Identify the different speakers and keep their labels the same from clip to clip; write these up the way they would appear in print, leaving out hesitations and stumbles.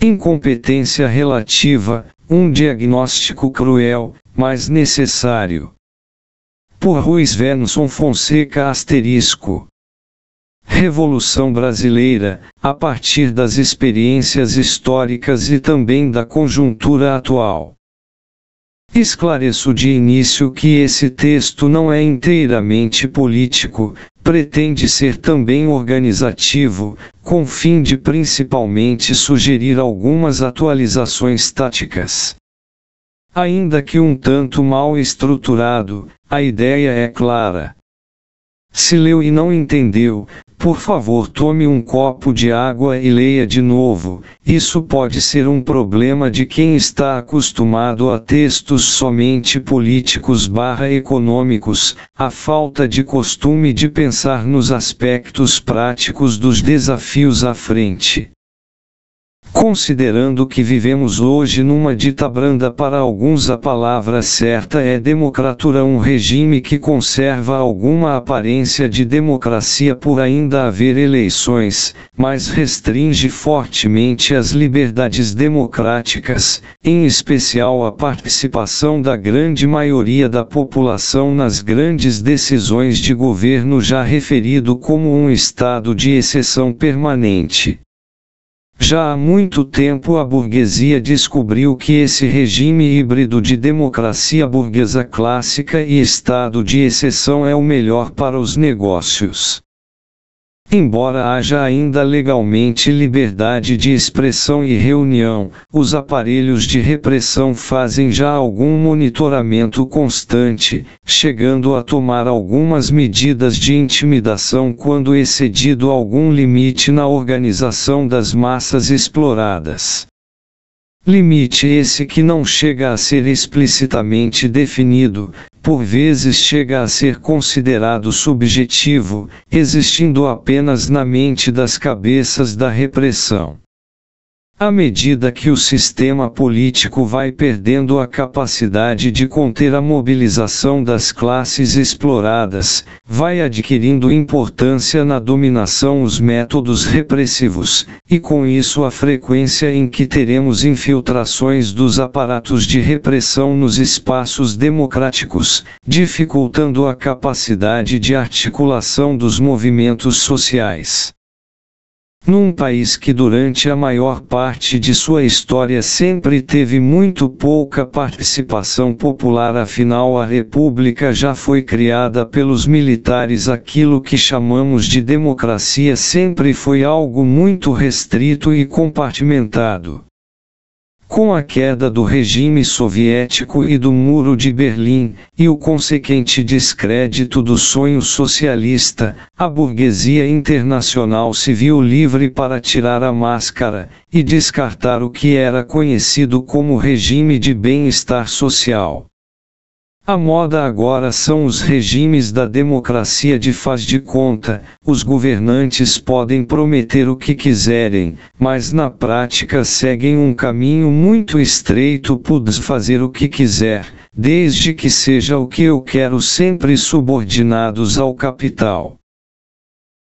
Speaker 1: Incompetência relativa, um diagnóstico cruel, mas necessário. Por Ruiz Venson Fonseca *. Revolução Brasileira, a partir das experiências históricas e também da conjuntura atual. Esclareço de início que esse texto não é inteiramente político, pretende ser também organizativo, com fim de principalmente sugerir algumas atualizações táticas. Ainda que um tanto mal estruturado, a ideia é clara. Se leu e não entendeu, por favor tome um copo de água e leia de novo. Isso pode ser um problema de quem está acostumado a textos somente políticos/econômicos, a falta de costume de pensar nos aspectos práticos dos desafios à frente. Considerando que vivemos hoje numa ditabranda, para alguns a palavra certa é democratura, um regime que conserva alguma aparência de democracia por ainda haver eleições, mas restringe fortemente as liberdades democráticas, em especial a participação da grande maioria da população nas grandes decisões de governo, já referido como um estado de exceção permanente. Já há muito tempo a burguesia descobriu que esse regime híbrido de democracia burguesa clássica e estado de exceção é o melhor para os negócios. Embora haja ainda legalmente liberdade de expressão e reunião, os aparelhos de repressão fazem já algum monitoramento constante, chegando a tomar algumas medidas de intimidação quando excedido algum limite na organização das massas exploradas. Limite esse que não chega a ser explicitamente definido, por vezes chega a ser considerado subjetivo, existindo apenas na mente das cabeças da repressão. À medida que o sistema político vai perdendo a capacidade de conter a mobilização das classes exploradas, vai adquirindo importância na dominação os métodos repressivos, e com isso a frequência em que teremos infiltrações dos aparatos de repressão nos espaços democráticos, dificultando a capacidade de articulação dos movimentos sociais. Num país que durante a maior parte de sua história sempre teve muito pouca participação popular, afinal a república já foi criada pelos militares, aquilo que chamamos de democracia sempre foi algo muito restrito e compartimentado. Com a queda do regime soviético e do Muro de Berlim, e o consequente descrédito do sonho socialista, a burguesia internacional se viu livre para tirar a máscara, e descartar o que era conhecido como regime de bem-estar social. A moda agora são os regimes da democracia de faz de conta. Os governantes podem prometer o que quiserem, mas na prática seguem um caminho muito estreito. Podes fazer o que quiser, desde que seja o que eu quero, sempre subordinados ao capital.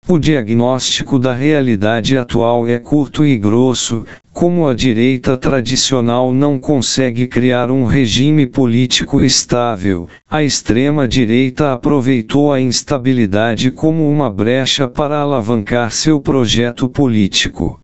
Speaker 1: O diagnóstico da realidade atual é curto e grosso. Como a direita tradicional não consegue criar um regime político estável, a extrema-direita aproveitou a instabilidade como uma brecha para alavancar seu projeto político.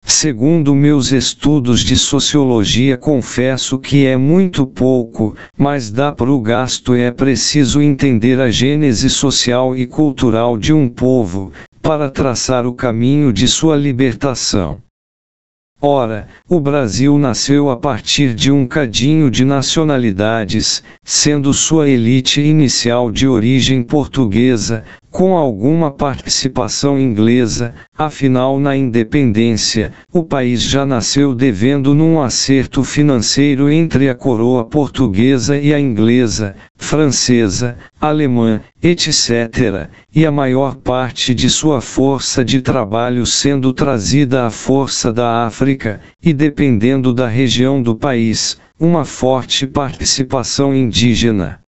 Speaker 1: Segundo meus estudos de sociologia, confesso que é muito pouco, mas dá pro gasto. É preciso entender a gênese social e cultural de um povo, para traçar o caminho de sua libertação. Ora, o Brasil nasceu a partir de um cadinho de nacionalidades, sendo sua elite inicial de origem portuguesa, com alguma participação inglesa. Afinal, na independência, o país já nasceu devendo num acerto financeiro entre a coroa portuguesa e a inglesa, francesa, alemã, etc., e a maior parte de sua força de trabalho sendo trazida à força da África, e dependendo da região do país, uma forte participação indígena.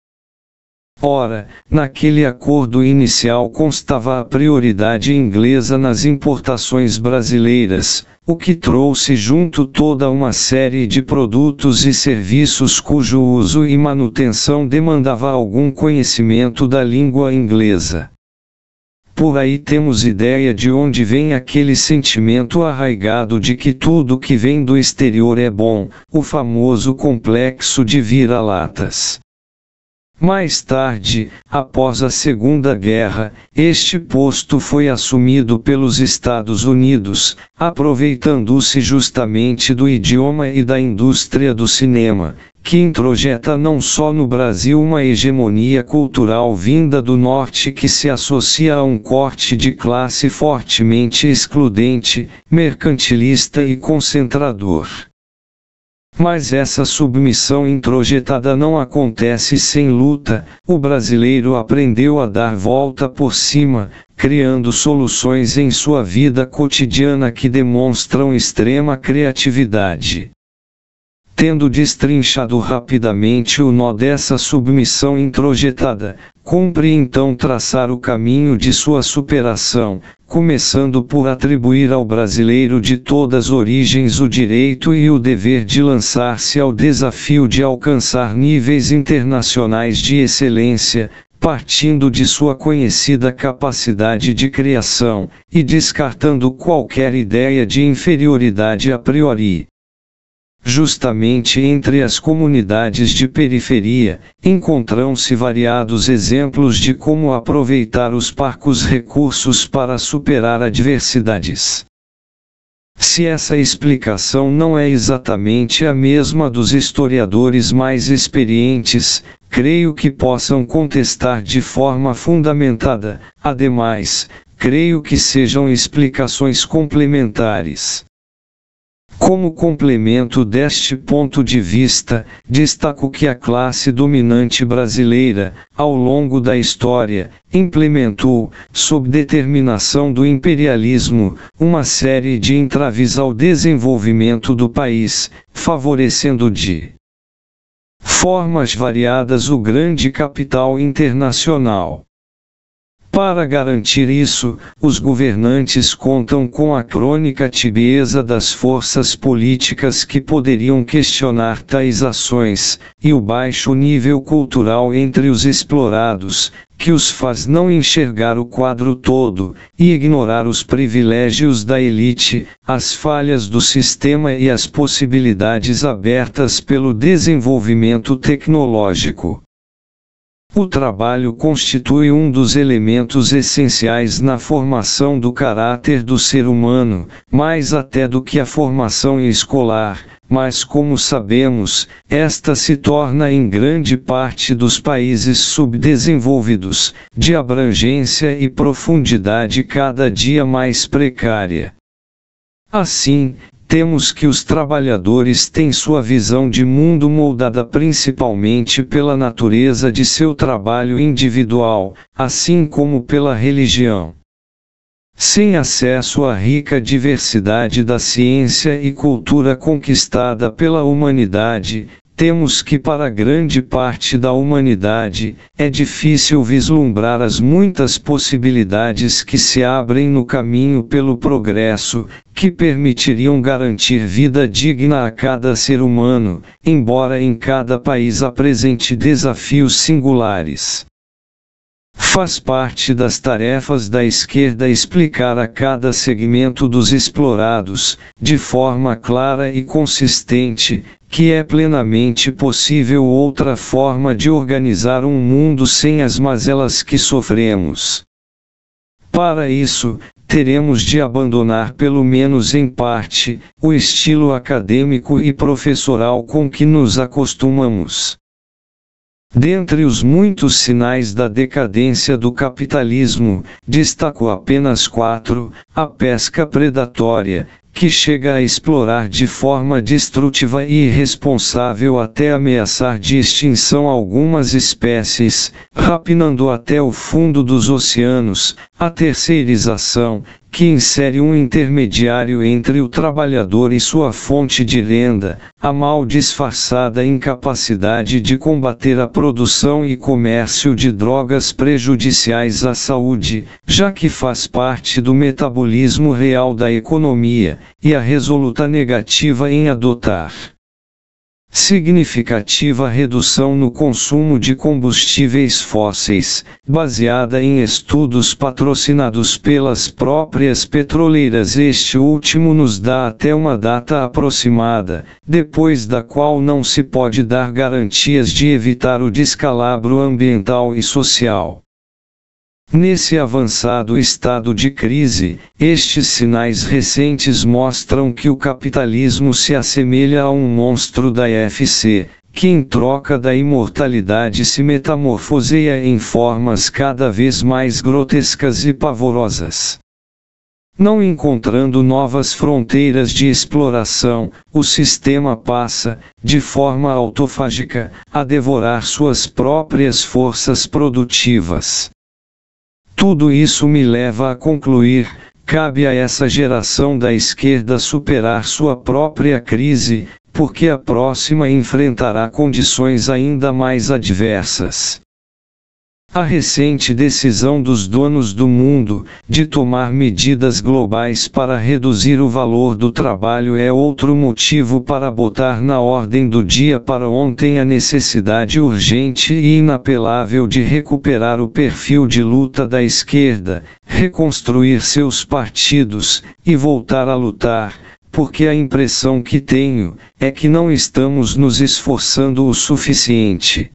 Speaker 1: Ora, naquele acordo inicial constava a prioridade inglesa nas importações brasileiras, o que trouxe junto toda uma série de produtos e serviços cujo uso e manutenção demandava algum conhecimento da língua inglesa. Por aí temos ideia de onde vem aquele sentimento arraigado de que tudo que vem do exterior é bom, o famoso complexo de vira-latas. Mais tarde, após a Segunda Guerra, este posto foi assumido pelos Estados Unidos, aproveitando-se justamente do idioma e da indústria do cinema, que introjeta não só no Brasil uma hegemonia cultural vinda do Norte que se associa a um corte de classe fortemente excludente, mercantilista e concentrador. Mas essa submissão introjetada não acontece sem luta. O brasileiro aprendeu a dar volta por cima, criando soluções em sua vida cotidiana que demonstram extrema criatividade. Tendo destrinchado rapidamente o nó dessa submissão introjetada, cumpre então traçar o caminho de sua superação, começando por atribuir ao brasileiro de todas origens o direito e o dever de lançar-se ao desafio de alcançar níveis internacionais de excelência, partindo de sua conhecida capacidade de criação, e descartando qualquer ideia de inferioridade a priori. Justamente entre as comunidades de periferia, encontram-se variados exemplos de como aproveitar os parcos recursos para superar adversidades. Se essa explicação não é exatamente a mesma dos historiadores mais experientes, creio que possam contestar de forma fundamentada. Ademais, creio que sejam explicações complementares. Como complemento deste ponto de vista, destaco que a classe dominante brasileira, ao longo da história, implementou, sob determinação do imperialismo, uma série de entraves ao desenvolvimento do país, favorecendo de formas variadas o grande capital internacional. Para garantir isso, os governantes contam com a crônica tibieza das forças políticas que poderiam questionar tais ações, e o baixo nível cultural entre os explorados, que os faz não enxergar o quadro todo, e ignorar os privilégios da elite, as falhas do sistema e as possibilidades abertas pelo desenvolvimento tecnológico. O trabalho constitui um dos elementos essenciais na formação do caráter do ser humano, mais até do que a formação escolar, mas como sabemos, esta se torna em grande parte dos países subdesenvolvidos, de abrangência e profundidade cada dia mais precária. Assim, temos que os trabalhadores têm sua visão de mundo moldada principalmente pela natureza de seu trabalho individual, assim como pela religião. Sem acesso à rica diversidade da ciência e cultura conquistada pela humanidade, temos que para grande parte da humanidade, é difícil vislumbrar as muitas possibilidades que se abrem no caminho pelo progresso, que permitiriam garantir vida digna a cada ser humano, embora em cada país apresente desafios singulares. Faz parte das tarefas da esquerda explicar a cada segmento dos explorados, de forma clara e consistente, que é plenamente possível outra forma de organizar um mundo sem as mazelas que sofremos. Para isso, teremos de abandonar pelo menos em parte, o estilo acadêmico e professoral com que nos acostumamos. Dentre os muitos sinais da decadência do capitalismo, destaco apenas 4, a pesca predatória, que chega a explorar de forma destrutiva e irresponsável até ameaçar de extinção algumas espécies, rapinando até o fundo dos oceanos, a terceirização, que insere um intermediário entre o trabalhador e sua fonte de renda, a mal disfarçada incapacidade de combater a produção e comércio de drogas prejudiciais à saúde, já que faz parte do metabolismo real da economia, e a resoluta negativa em adotar significativa redução no consumo de combustíveis fósseis, baseada em estudos patrocinados pelas próprias petroleiras. Este último nos dá até uma data aproximada, depois da qual não se pode dar garantias de evitar o descalabro ambiental e social. Nesse avançado estado de crise, estes sinais recentes mostram que o capitalismo se assemelha a um monstro da FC, que em troca da imortalidade se metamorfoseia em formas cada vez mais grotescas e pavorosas. Não encontrando novas fronteiras de exploração, o sistema passa, de forma autofágica, a devorar suas próprias forças produtivas. Tudo isso me leva a concluir: cabe a essa geração da esquerda superar sua própria crise, porque a próxima enfrentará condições ainda mais adversas. A recente decisão dos donos do mundo, de tomar medidas globais para reduzir o valor do trabalho, é outro motivo para botar na ordem do dia para ontem a necessidade urgente e inapelável de recuperar o perfil de luta da esquerda, reconstruir seus partidos, e voltar a lutar, porque a impressão que tenho é que não estamos nos esforçando o suficiente.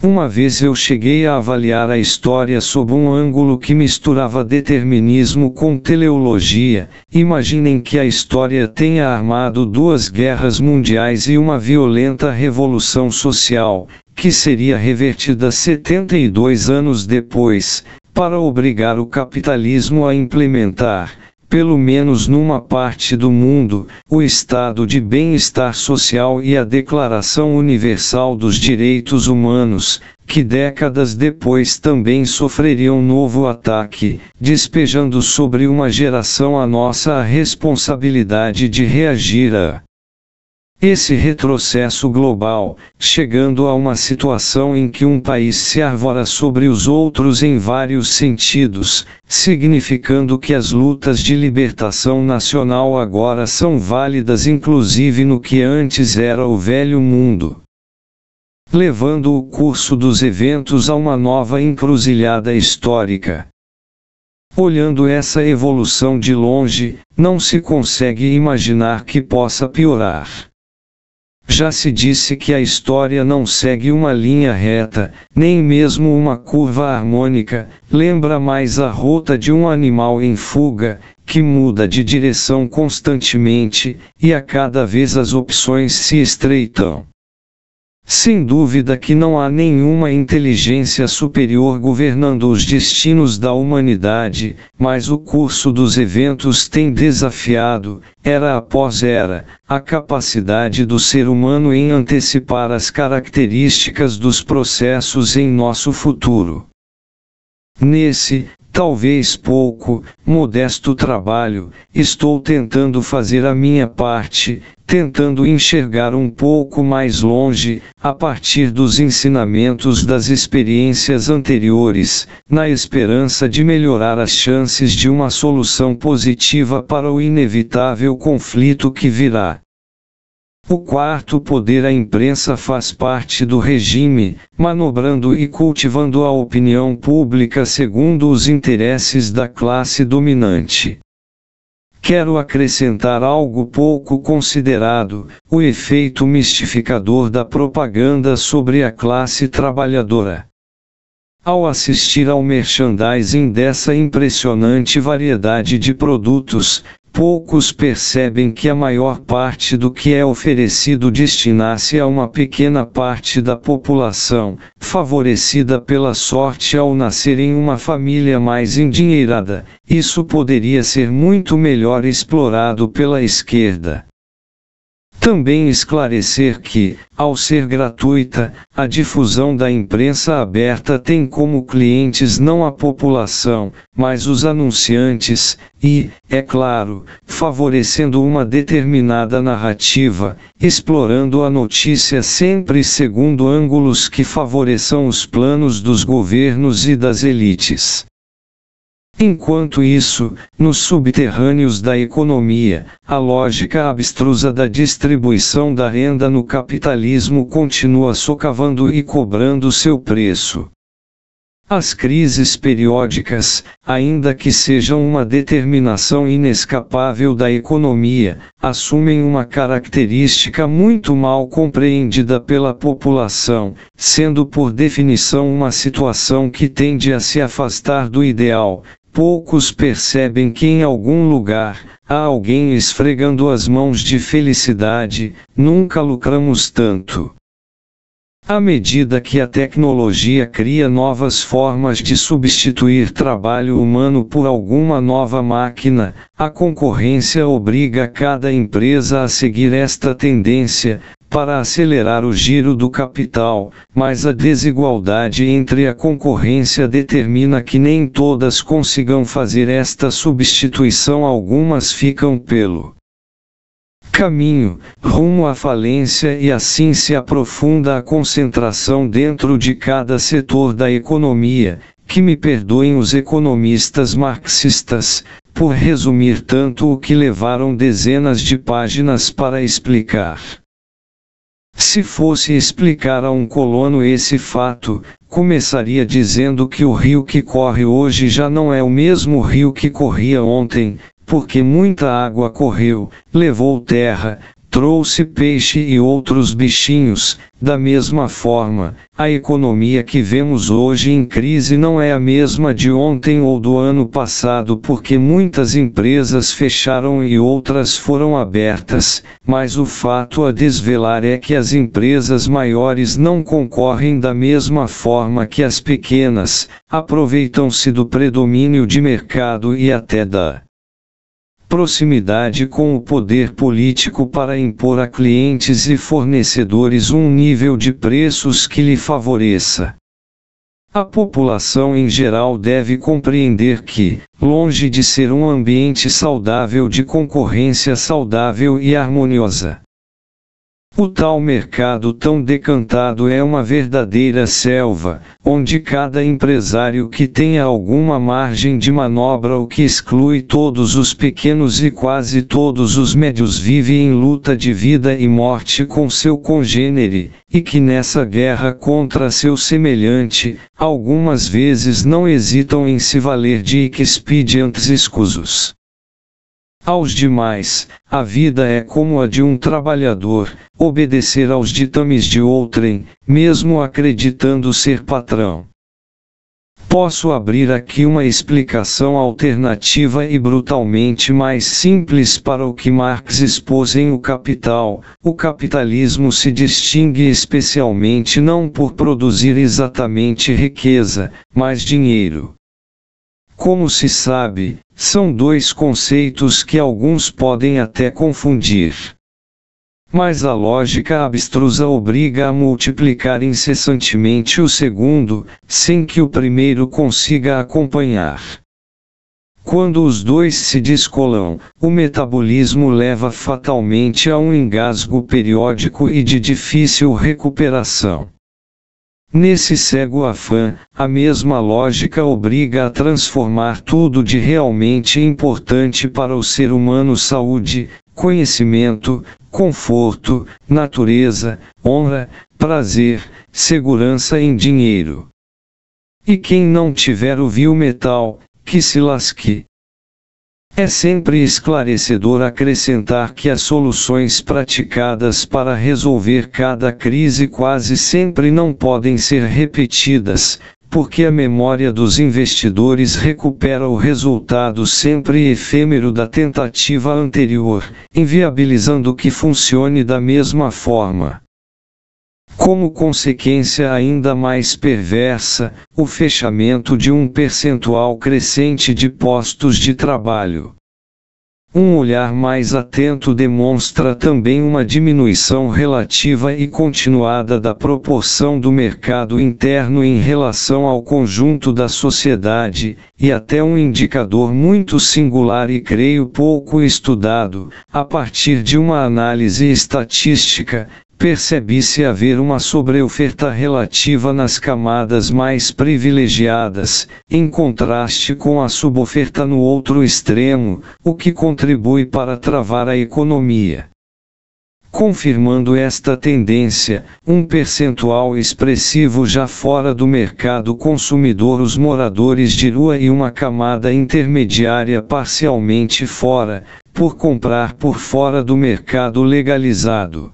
Speaker 1: Uma vez eu cheguei a avaliar a história sob um ângulo que misturava determinismo com teleologia. Imaginem que a história tenha armado 2 guerras mundiais e uma violenta revolução social, que seria revertida 72 anos depois, para obrigar o capitalismo a implementar, pelo menos numa parte do mundo, o estado de bem-estar social e a Declaração Universal dos Direitos Humanos, que décadas depois também sofreriam novo ataque, despejando sobre uma geração a nossa responsabilidade de reagir a esse retrocesso global, chegando a uma situação em que um país se arvora sobre os outros em vários sentidos, significando que as lutas de libertação nacional agora são válidas inclusive no que antes era o velho mundo, levando o curso dos eventos a uma nova encruzilhada histórica. Olhando essa evolução de longe, não se consegue imaginar que possa piorar. Já se disse que a história não segue uma linha reta, nem mesmo uma curva harmônica, lembra mais a rota de um animal em fuga, que muda de direção constantemente, e a cada vez as opções se estreitam. Sem dúvida que não há nenhuma inteligência superior governando os destinos da humanidade, mas o curso dos eventos tem desafiado, era após era, a capacidade do ser humano em antecipar as características dos processos em nosso futuro. Nesse, talvez pouco, modesto trabalho, estou tentando fazer a minha parte, tentando enxergar um pouco mais longe, a partir dos ensinamentos das experiências anteriores, na esperança de melhorar as chances de uma solução positiva para o inevitável conflito que virá. O quarto poder, a imprensa, faz parte do regime, manobrando e cultivando a opinião pública segundo os interesses da classe dominante. Quero acrescentar algo pouco considerado: o efeito mistificador da propaganda sobre a classe trabalhadora. Ao assistir ao merchandising dessa impressionante variedade de produtos, poucos percebem que a maior parte do que é oferecido destina-se a uma pequena parte da população, favorecida pela sorte ao nascer em uma família mais endinheirada. Isso poderia ser muito melhor explorado pela esquerda. Também esclarecer que, ao ser gratuita, a difusão da imprensa aberta tem como clientes não a população, mas os anunciantes, e, é claro, favorecendo uma determinada narrativa, explorando a notícia sempre segundo ângulos que favoreçam os planos dos governos e das elites. Enquanto isso, nos subterrâneos da economia, a lógica abstrusa da distribuição da renda no capitalismo continua socavando e cobrando seu preço. As crises periódicas, ainda que sejam uma determinação inescapável da economia, assumem uma característica muito mal compreendida pela população, sendo por definição uma situação que tende a se afastar do ideal. Poucos percebem que em algum lugar, há alguém esfregando as mãos de felicidade. Nunca lucramos tanto. À medida que a tecnologia cria novas formas de substituir trabalho humano por alguma nova máquina, a concorrência obriga cada empresa a seguir esta tendência, para acelerar o giro do capital, mas a desigualdade entre a concorrência determina que nem todas consigam fazer esta substituição. Algumas ficam pelo caminho, rumo à falência, e assim se aprofunda a concentração dentro de cada setor da economia, que me perdoem os economistas marxistas, por resumir tanto o que levaram dezenas de páginas para explicar. Se fosse explicar a um colono esse fato, começaria dizendo que o rio que corre hoje já não é o mesmo rio que corria ontem, porque muita água correu, levou terra, trouxe peixe e outros bichinhos. Da mesma forma, a economia que vemos hoje em crise não é a mesma de ontem ou do ano passado, porque muitas empresas fecharam e outras foram abertas, mas o fato a desvelar é que as empresas maiores não concorrem da mesma forma que as pequenas, aproveitam-se do predomínio de mercado e até da proximidade com o poder político para impor a clientes e fornecedores um nível de preços que lhe favoreça. A população em geral deve compreender que, longe de ser um ambiente saudável de concorrência saudável e harmoniosa, o tal mercado tão decantado é uma verdadeira selva, onde cada empresário que tenha alguma margem de manobra, o que exclui todos os pequenos e quase todos os médios, vive em luta de vida e morte com seu congênere, e que nessa guerra contra seu semelhante, algumas vezes não hesitam em se valer de expedientes escusos. Aos demais, a vida é como a de um trabalhador, obedecer aos ditames de outrem, mesmo acreditando ser patrão. Posso abrir aqui uma explicação alternativa e brutalmente mais simples para o que Marx expôs em O Capital. O capitalismo se distingue especialmente não por produzir exatamente riqueza, mas dinheiro. Como se sabe, são dois conceitos que alguns podem até confundir. Mas a lógica abstrusa obriga a multiplicar incessantemente o segundo, sem que o primeiro consiga acompanhar. Quando os dois se descolam, o metabolismo leva fatalmente a um engasgo periódico e de difícil recuperação. Nesse cego afã, a mesma lógica obriga a transformar tudo de realmente importante para o ser humano: saúde, conhecimento, conforto, natureza, honra, prazer, segurança em dinheiro. E quem não tiver o vil metal, que se lasque. É sempre esclarecedor acrescentar que as soluções praticadas para resolver cada crise quase sempre não podem ser repetidas, porque a memória dos investidores recupera o resultado sempre efêmero da tentativa anterior, inviabilizando que funcione da mesma forma. Como consequência ainda mais perversa, o fechamento de um percentual crescente de postos de trabalho. Um olhar mais atento demonstra também uma diminuição relativa e continuada da proporção do mercado interno em relação ao conjunto da sociedade, e até um indicador muito singular e creio pouco estudado, a partir de uma análise estatística, percebe-se haver uma sobreoferta relativa nas camadas mais privilegiadas, em contraste com a suboferta no outro extremo, o que contribui para travar a economia. Confirmando esta tendência, um percentual expressivo já fora do mercado consumidor, os moradores de rua e uma camada intermediária parcialmente fora, por comprar por fora do mercado legalizado.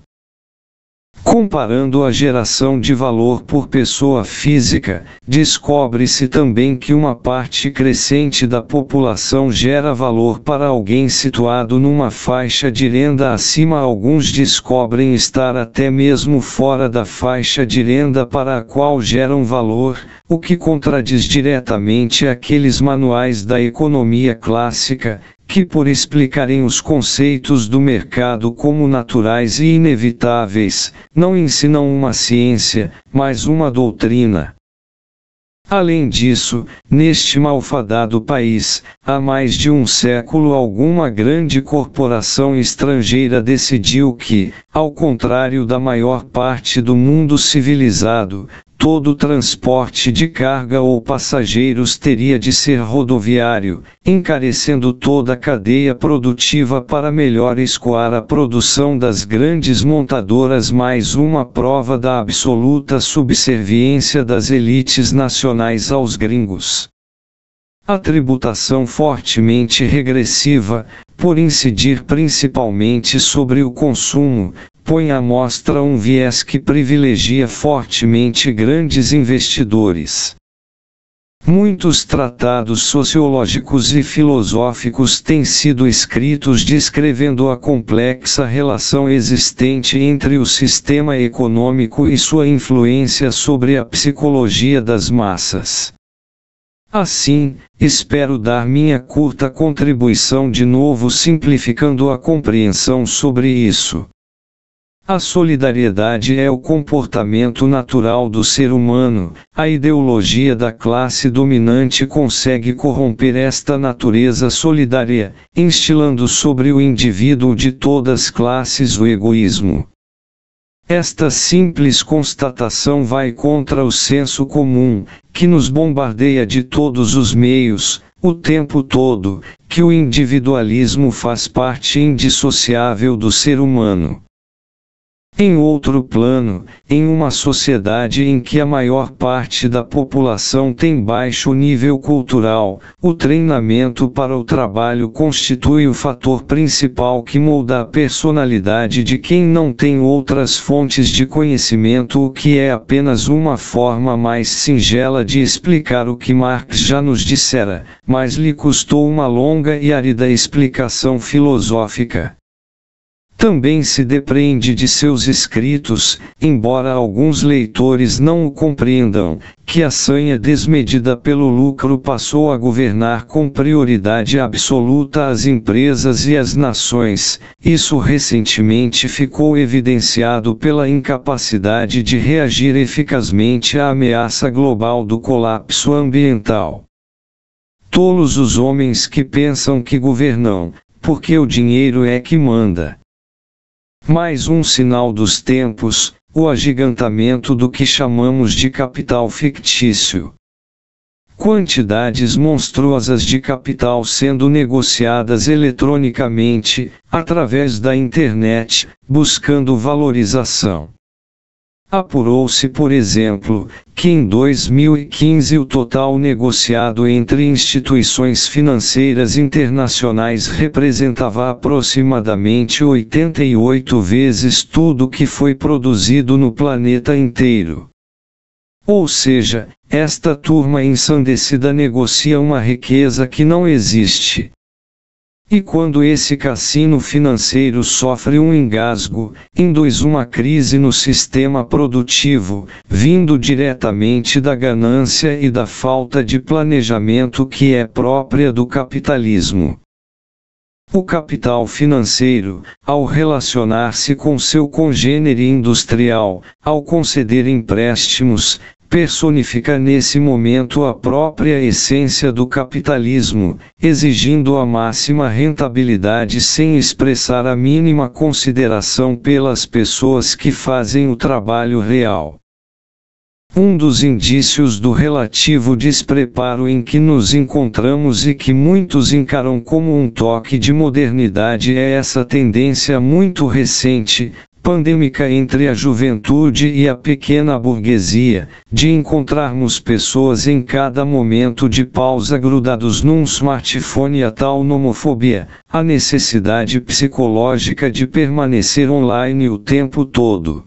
Speaker 1: Comparando a geração de valor por pessoa física, descobre-se também que uma parte crescente da população gera valor para alguém situado numa faixa de renda acima. Alguns descobrem estar até mesmo fora da faixa de renda para a qual geram valor, o que contradiz diretamente aqueles manuais da economia clássica, que por explicarem os conceitos do mercado como naturais e inevitáveis, não ensinam uma ciência, mas uma doutrina. Além disso, neste malfadado país, há mais de um século alguma grande corporação estrangeira decidiu que, ao contrário da maior parte do mundo civilizado, todo transporte de carga ou passageiros teria de ser rodoviário, encarecendo toda a cadeia produtiva para melhor escoar a produção das grandes montadoras. Mais uma prova da absoluta subserviência das elites nacionais aos gringos. A tributação fortemente regressiva, por incidir principalmente sobre o consumo, põe à mostra um viés que privilegia fortemente grandes investidores. Muitos tratados sociológicos e filosóficos têm sido escritos descrevendo a complexa relação existente entre o sistema econômico e sua influência sobre a psicologia das massas. Assim, espero dar minha curta contribuição de novo simplificando a compreensão sobre isso. A solidariedade é o comportamento natural do ser humano. A ideologia da classe dominante consegue corromper esta natureza solidária, instilando sobre o indivíduo de todas as classes o egoísmo. Esta simples constatação vai contra o senso comum, que nos bombardeia de todos os meios, o tempo todo, que o individualismo faz parte indissociável do ser humano. Em outro plano, em uma sociedade em que a maior parte da população tem baixo nível cultural, o treinamento para o trabalho constitui o fator principal que molda a personalidade de quem não tem outras fontes de conhecimento, o que é apenas uma forma mais singela de explicar o que Marx já nos dissera, mas lhe custou uma longa e árida explicação filosófica. Também se depreende de seus escritos, embora alguns leitores não o compreendam, que a sanha desmedida pelo lucro passou a governar com prioridade absoluta as empresas e as nações. Isso recentemente ficou evidenciado pela incapacidade de reagir eficazmente à ameaça global do colapso ambiental. Tolos os homens que pensam que governam, porque o dinheiro é que manda. Mais um sinal dos tempos, o agigantamento do que chamamos de capital fictício. Quantidades monstruosas de capital sendo negociadas eletronicamente, através da internet, buscando valorização. Apurou-se, por exemplo, que em 2015 o total negociado entre instituições financeiras internacionais representava aproximadamente 88 vezes tudo que foi produzido no planeta inteiro. Ou seja, esta turma ensandecida negocia uma riqueza que não existe. E quando esse cassino financeiro sofre um engasgo, induz uma crise no sistema produtivo, vindo diretamente da ganância e da falta de planejamento que é própria do capitalismo. O capital financeiro, ao relacionar-se com seu congênere industrial, ao conceder empréstimos, personifica nesse momento a própria essência do capitalismo, exigindo a máxima rentabilidade sem expressar a mínima consideração pelas pessoas que fazem o trabalho real. Um dos indícios do relativo despreparo em que nos encontramos e que muitos encaram como um toque de modernidade é essa tendência muito recente, pandêmica entre a juventude e a pequena burguesia, de encontrarmos pessoas em cada momento de pausa grudados num smartphone e a tal nomofobia, a necessidade psicológica de permanecer online o tempo todo.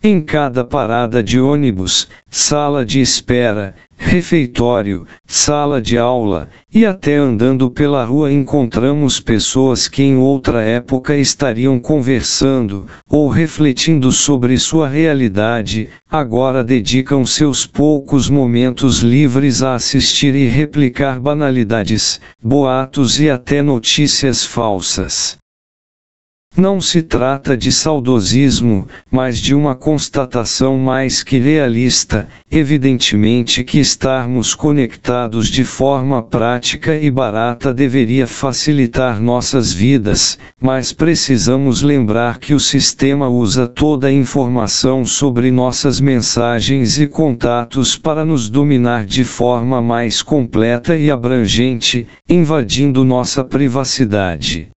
Speaker 1: Em cada parada de ônibus, sala de espera, refeitório, sala de aula, e até andando pela rua encontramos pessoas que em outra época estariam conversando, ou refletindo sobre sua realidade, agora dedicam seus poucos momentos livres a assistir e replicar banalidades, boatos e até notícias falsas. Não se trata de saudosismo, mas de uma constatação mais que realista, evidentemente que estarmos conectados de forma prática e barata deveria facilitar nossas vidas, mas precisamos lembrar que o sistema usa toda a informação sobre nossas mensagens e contatos para nos dominar de forma mais completa e abrangente, invadindo nossa privacidade.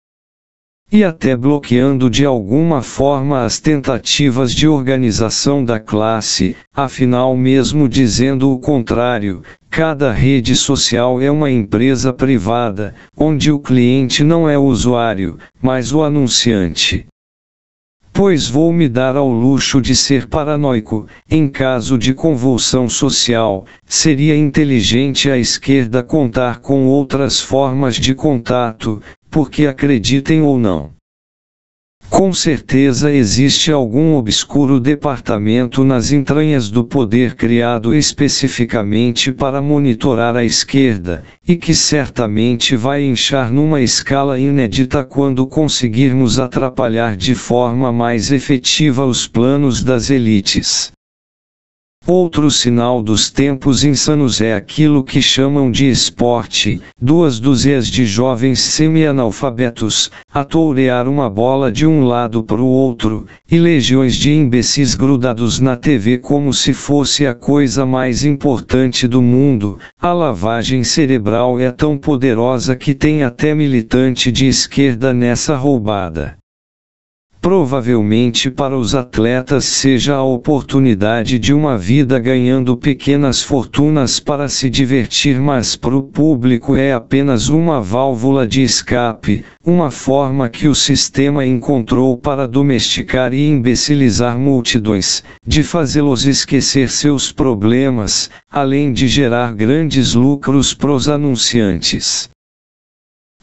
Speaker 1: E até bloqueando de alguma forma as tentativas de organização da classe, afinal mesmo dizendo o contrário, cada rede social é uma empresa privada, onde o cliente não é o usuário, mas o anunciante. Pois vou me dar ao luxo de ser paranoico, em caso de convulsão social, seria inteligente a esquerda contar com outras formas de contato, porque acreditem ou não. Com certeza existe algum obscuro departamento nas entranhas do poder criado especificamente para monitorar a esquerda, e que certamente vai inchar numa escala inédita quando conseguirmos atrapalhar de forma mais efetiva os planos das elites. Outro sinal dos tempos insanos é aquilo que chamam de esporte, 2 dúzias de jovens semi-analfabetos, a tourear uma bola de um lado para o outro, e legiões de imbecis grudados na TV como se fosse a coisa mais importante do mundo. A lavagem cerebral é tão poderosa que tem até militante de esquerda nessa roubada. Provavelmente para os atletas seja a oportunidade de uma vida ganhando pequenas fortunas para se divertir, mas para o público é apenas uma válvula de escape, uma forma que o sistema encontrou para domesticar e imbecilizar multidões, de fazê-los esquecer seus problemas, além de gerar grandes lucros para os anunciantes.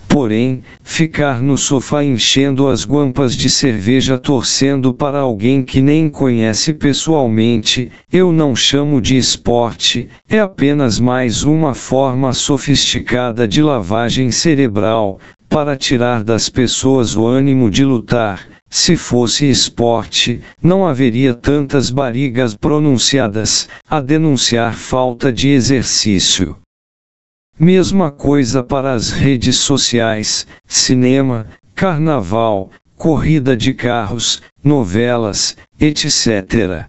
Speaker 1: Porém, ficar no sofá enchendo as guampas de cerveja torcendo para alguém que nem conhece pessoalmente, eu não chamo de esporte, é apenas mais uma forma sofisticada de lavagem cerebral, para tirar das pessoas o ânimo de lutar. Se fosse esporte, não haveria tantas barrigas pronunciadas, a denunciar falta de exercício. Mesma coisa para as redes sociais, cinema, carnaval, corrida de carros, novelas, etc.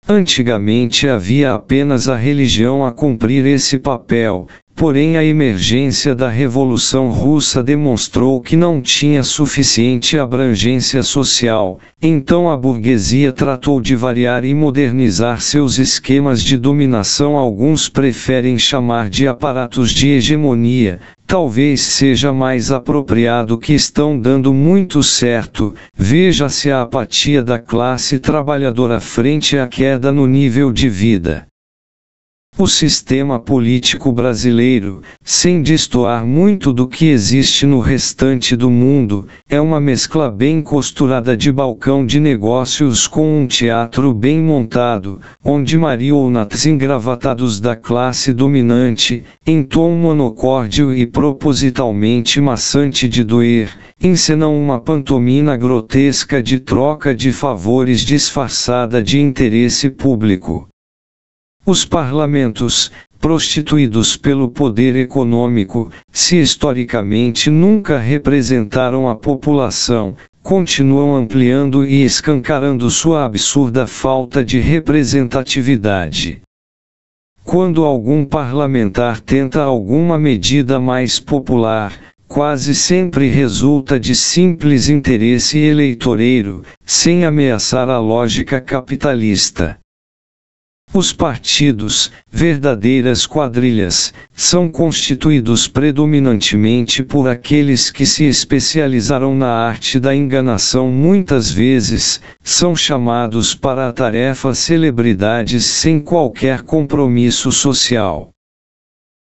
Speaker 1: Antigamente havia apenas a religião a cumprir esse papel, porém a emergência da Revolução Russa demonstrou que não tinha suficiente abrangência social, então a burguesia tratou de variar e modernizar seus esquemas de dominação. Alguns preferem chamar de aparatos de hegemonia, talvez seja mais apropriado, que estão dando muito certo. Veja-se a apatia da classe trabalhadora frente à queda no nível de vida. O sistema político brasileiro, sem destoar muito do que existe no restante do mundo, é uma mescla bem costurada de balcão de negócios com um teatro bem montado, onde marionetes engravatados da classe dominante, em tom monocórdio e propositalmente maçante de doer, encenam uma pantomima grotesca de troca de favores disfarçada de interesse público. Os parlamentos, prostituídos pelo poder econômico, se historicamente nunca representaram a população, continuam ampliando e escancarando sua absurda falta de representatividade. Quando algum parlamentar tenta alguma medida mais popular, quase sempre resulta de simples interesse eleitoreiro, sem ameaçar a lógica capitalista. Os partidos, verdadeiras quadrilhas, são constituídos predominantemente por aqueles que se especializaram na arte da enganação. Muitas vezes, são chamados para a tarefa celebridades sem qualquer compromisso social.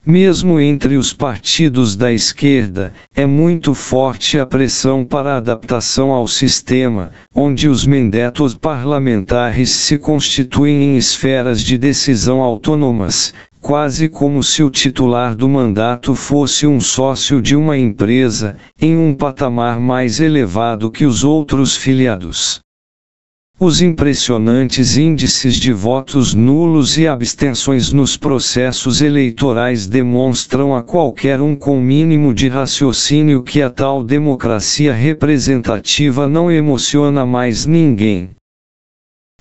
Speaker 1: Mesmo entre os partidos da esquerda, é muito forte a pressão para a adaptação ao sistema, onde os mandatos parlamentares se constituem em esferas de decisão autônomas, quase como se o titular do mandato fosse um sócio de uma empresa, em um patamar mais elevado que os outros filiados. Os impressionantes índices de votos nulos e abstenções nos processos eleitorais demonstram a qualquer um com mínimo de raciocínio que a tal democracia representativa não emociona mais ninguém.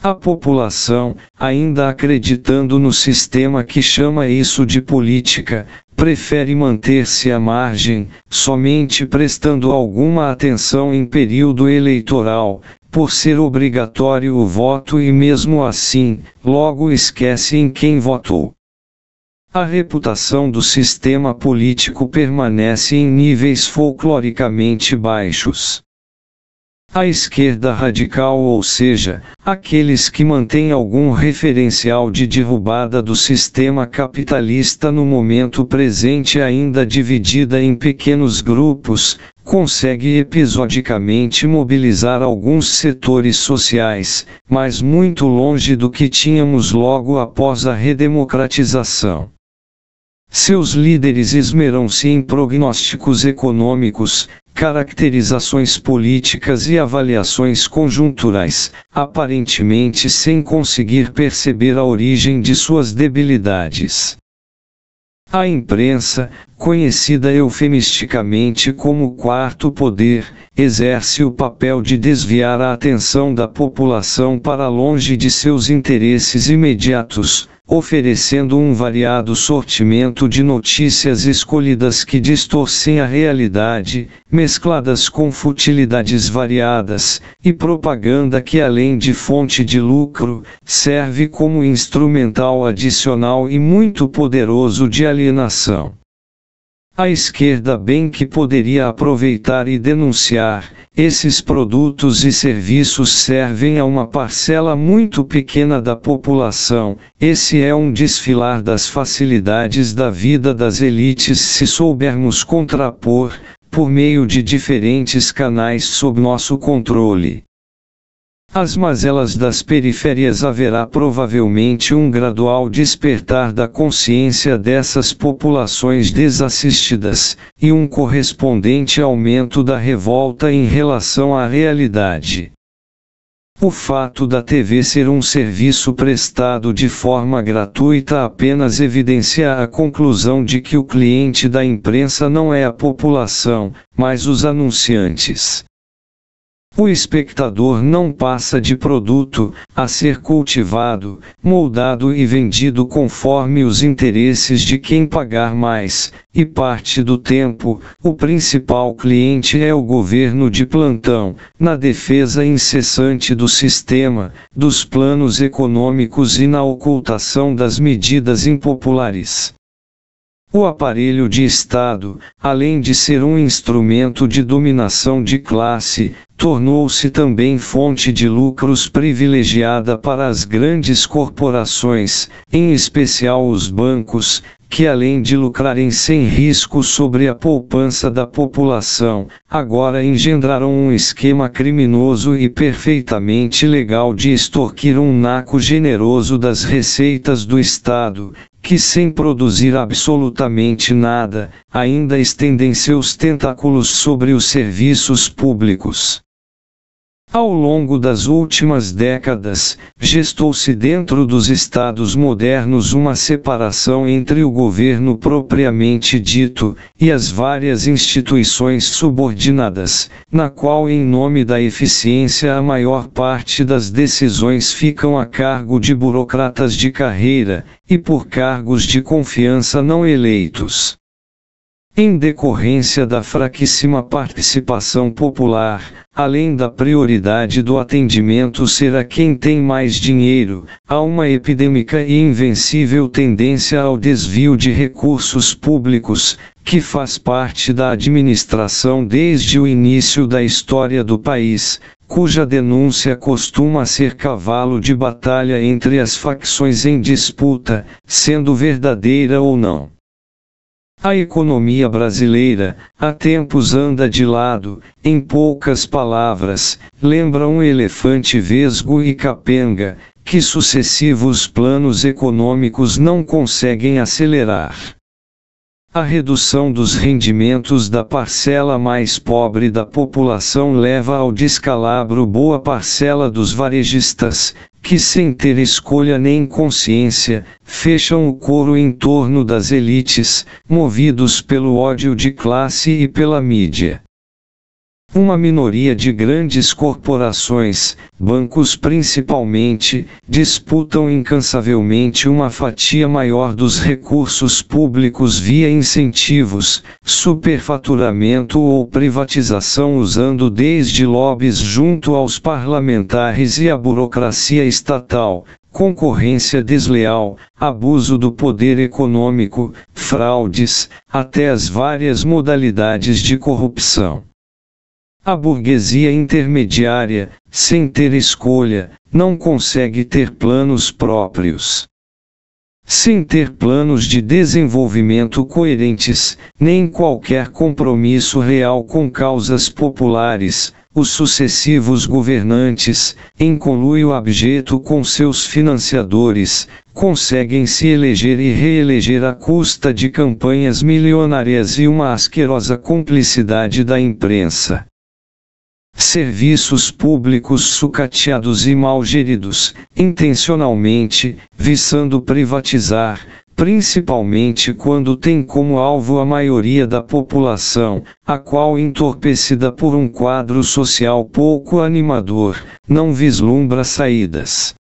Speaker 1: A população, ainda acreditando no sistema que chama isso de política, prefere manter-se à margem, somente prestando alguma atenção em período eleitoral, por ser obrigatório o voto e mesmo assim, logo esquece em quem votou. A reputação do sistema político permanece em níveis folcloricamente baixos. A esquerda radical, ou seja, aqueles que mantêm algum referencial de derrubada do sistema capitalista no momento presente ainda dividida em pequenos grupos, consegue episodicamente mobilizar alguns setores sociais, mas muito longe do que tínhamos logo após a redemocratização. Seus líderes esmeram-se em prognósticos econômicos, caracterizações políticas e avaliações conjunturais, aparentemente sem conseguir perceber a origem de suas debilidades. A imprensa, conhecida eufemisticamente como quarto poder, exerce o papel de desviar a atenção da população para longe de seus interesses imediatos, oferecendo um variado sortimento de notícias escolhidas que distorcem a realidade, mescladas com futilidades variadas, e propaganda que, além de fonte de lucro, serve como instrumental adicional e muito poderoso de alienação. A esquerda bem que poderia aproveitar e denunciar, esses produtos e serviços servem a uma parcela muito pequena da população, esse é um desfilar das facilidades da vida das elites se soubermos contrapor, por meio de diferentes canais sob nosso controle. As mazelas das periferias haverá provavelmente um gradual despertar da consciência dessas populações desassistidas, e um correspondente aumento da revolta em relação à realidade. O fato da TV ser um serviço prestado de forma gratuita apenas evidencia a conclusão de que o cliente da imprensa não é a população, mas os anunciantes. O espectador não passa de produto, a ser cultivado, moldado e vendido conforme os interesses de quem pagar mais, e parte do tempo, o principal cliente é o governo de plantão, na defesa incessante do sistema, dos planos econômicos e na ocultação das medidas impopulares. O aparelho de Estado, além de ser um instrumento de dominação de classe, tornou-se também fonte de lucros privilegiada para as grandes corporações, em especial os bancos, que além de lucrarem sem risco sobre a poupança da população, agora engendraram um esquema criminoso e perfeitamente legal de extorquir um naco generoso das receitas do Estado, que sem produzir absolutamente nada, ainda estendem seus tentáculos sobre os serviços públicos. Ao longo das últimas décadas, gestou-se dentro dos Estados modernos uma separação entre o governo propriamente dito, e as várias instituições subordinadas, na qual em nome da eficiência a maior parte das decisões ficam a cargo de burocratas de carreira, e por cargos de confiança não eleitos. Em decorrência da fraquíssima participação popular, além da prioridade do atendimento ser a quem tem mais dinheiro, há uma epidêmica e invencível tendência ao desvio de recursos públicos, que faz parte da administração desde o início da história do país, cuja denúncia costuma ser cavalo de batalha entre as facções em disputa, sendo verdadeira ou não. A economia brasileira, há tempos anda de lado, em poucas palavras, lembra um elefante vesgo e capenga, que sucessivos planos econômicos não conseguem acelerar. A redução dos rendimentos da parcela mais pobre da população leva ao descalabro boa parcela dos varejistas, que sem ter escolha nem consciência, fecham o coro em torno das elites, movidos pelo ódio de classe e pela mídia. Uma minoria de grandes corporações, bancos principalmente, disputam incansavelmente uma fatia maior dos recursos públicos via incentivos, superfaturamento ou privatização usando desde lobbies junto aos parlamentares e a burocracia estatal, concorrência desleal, abuso do poder econômico, fraudes, até as várias modalidades de corrupção. A burguesia intermediária, sem ter escolha, não consegue ter planos próprios. Sem ter planos de desenvolvimento coerentes, nem qualquer compromisso real com causas populares, os sucessivos governantes, em conluio abjeto com seus financiadores, conseguem se eleger e reeleger à custa de campanhas milionárias e uma asquerosa cumplicidade da imprensa. Serviços públicos sucateados e mal geridos, intencionalmente, visando privatizar, principalmente quando tem como alvo a maioria da população, a qual entorpecida por um quadro social pouco animador, não vislumbra saídas.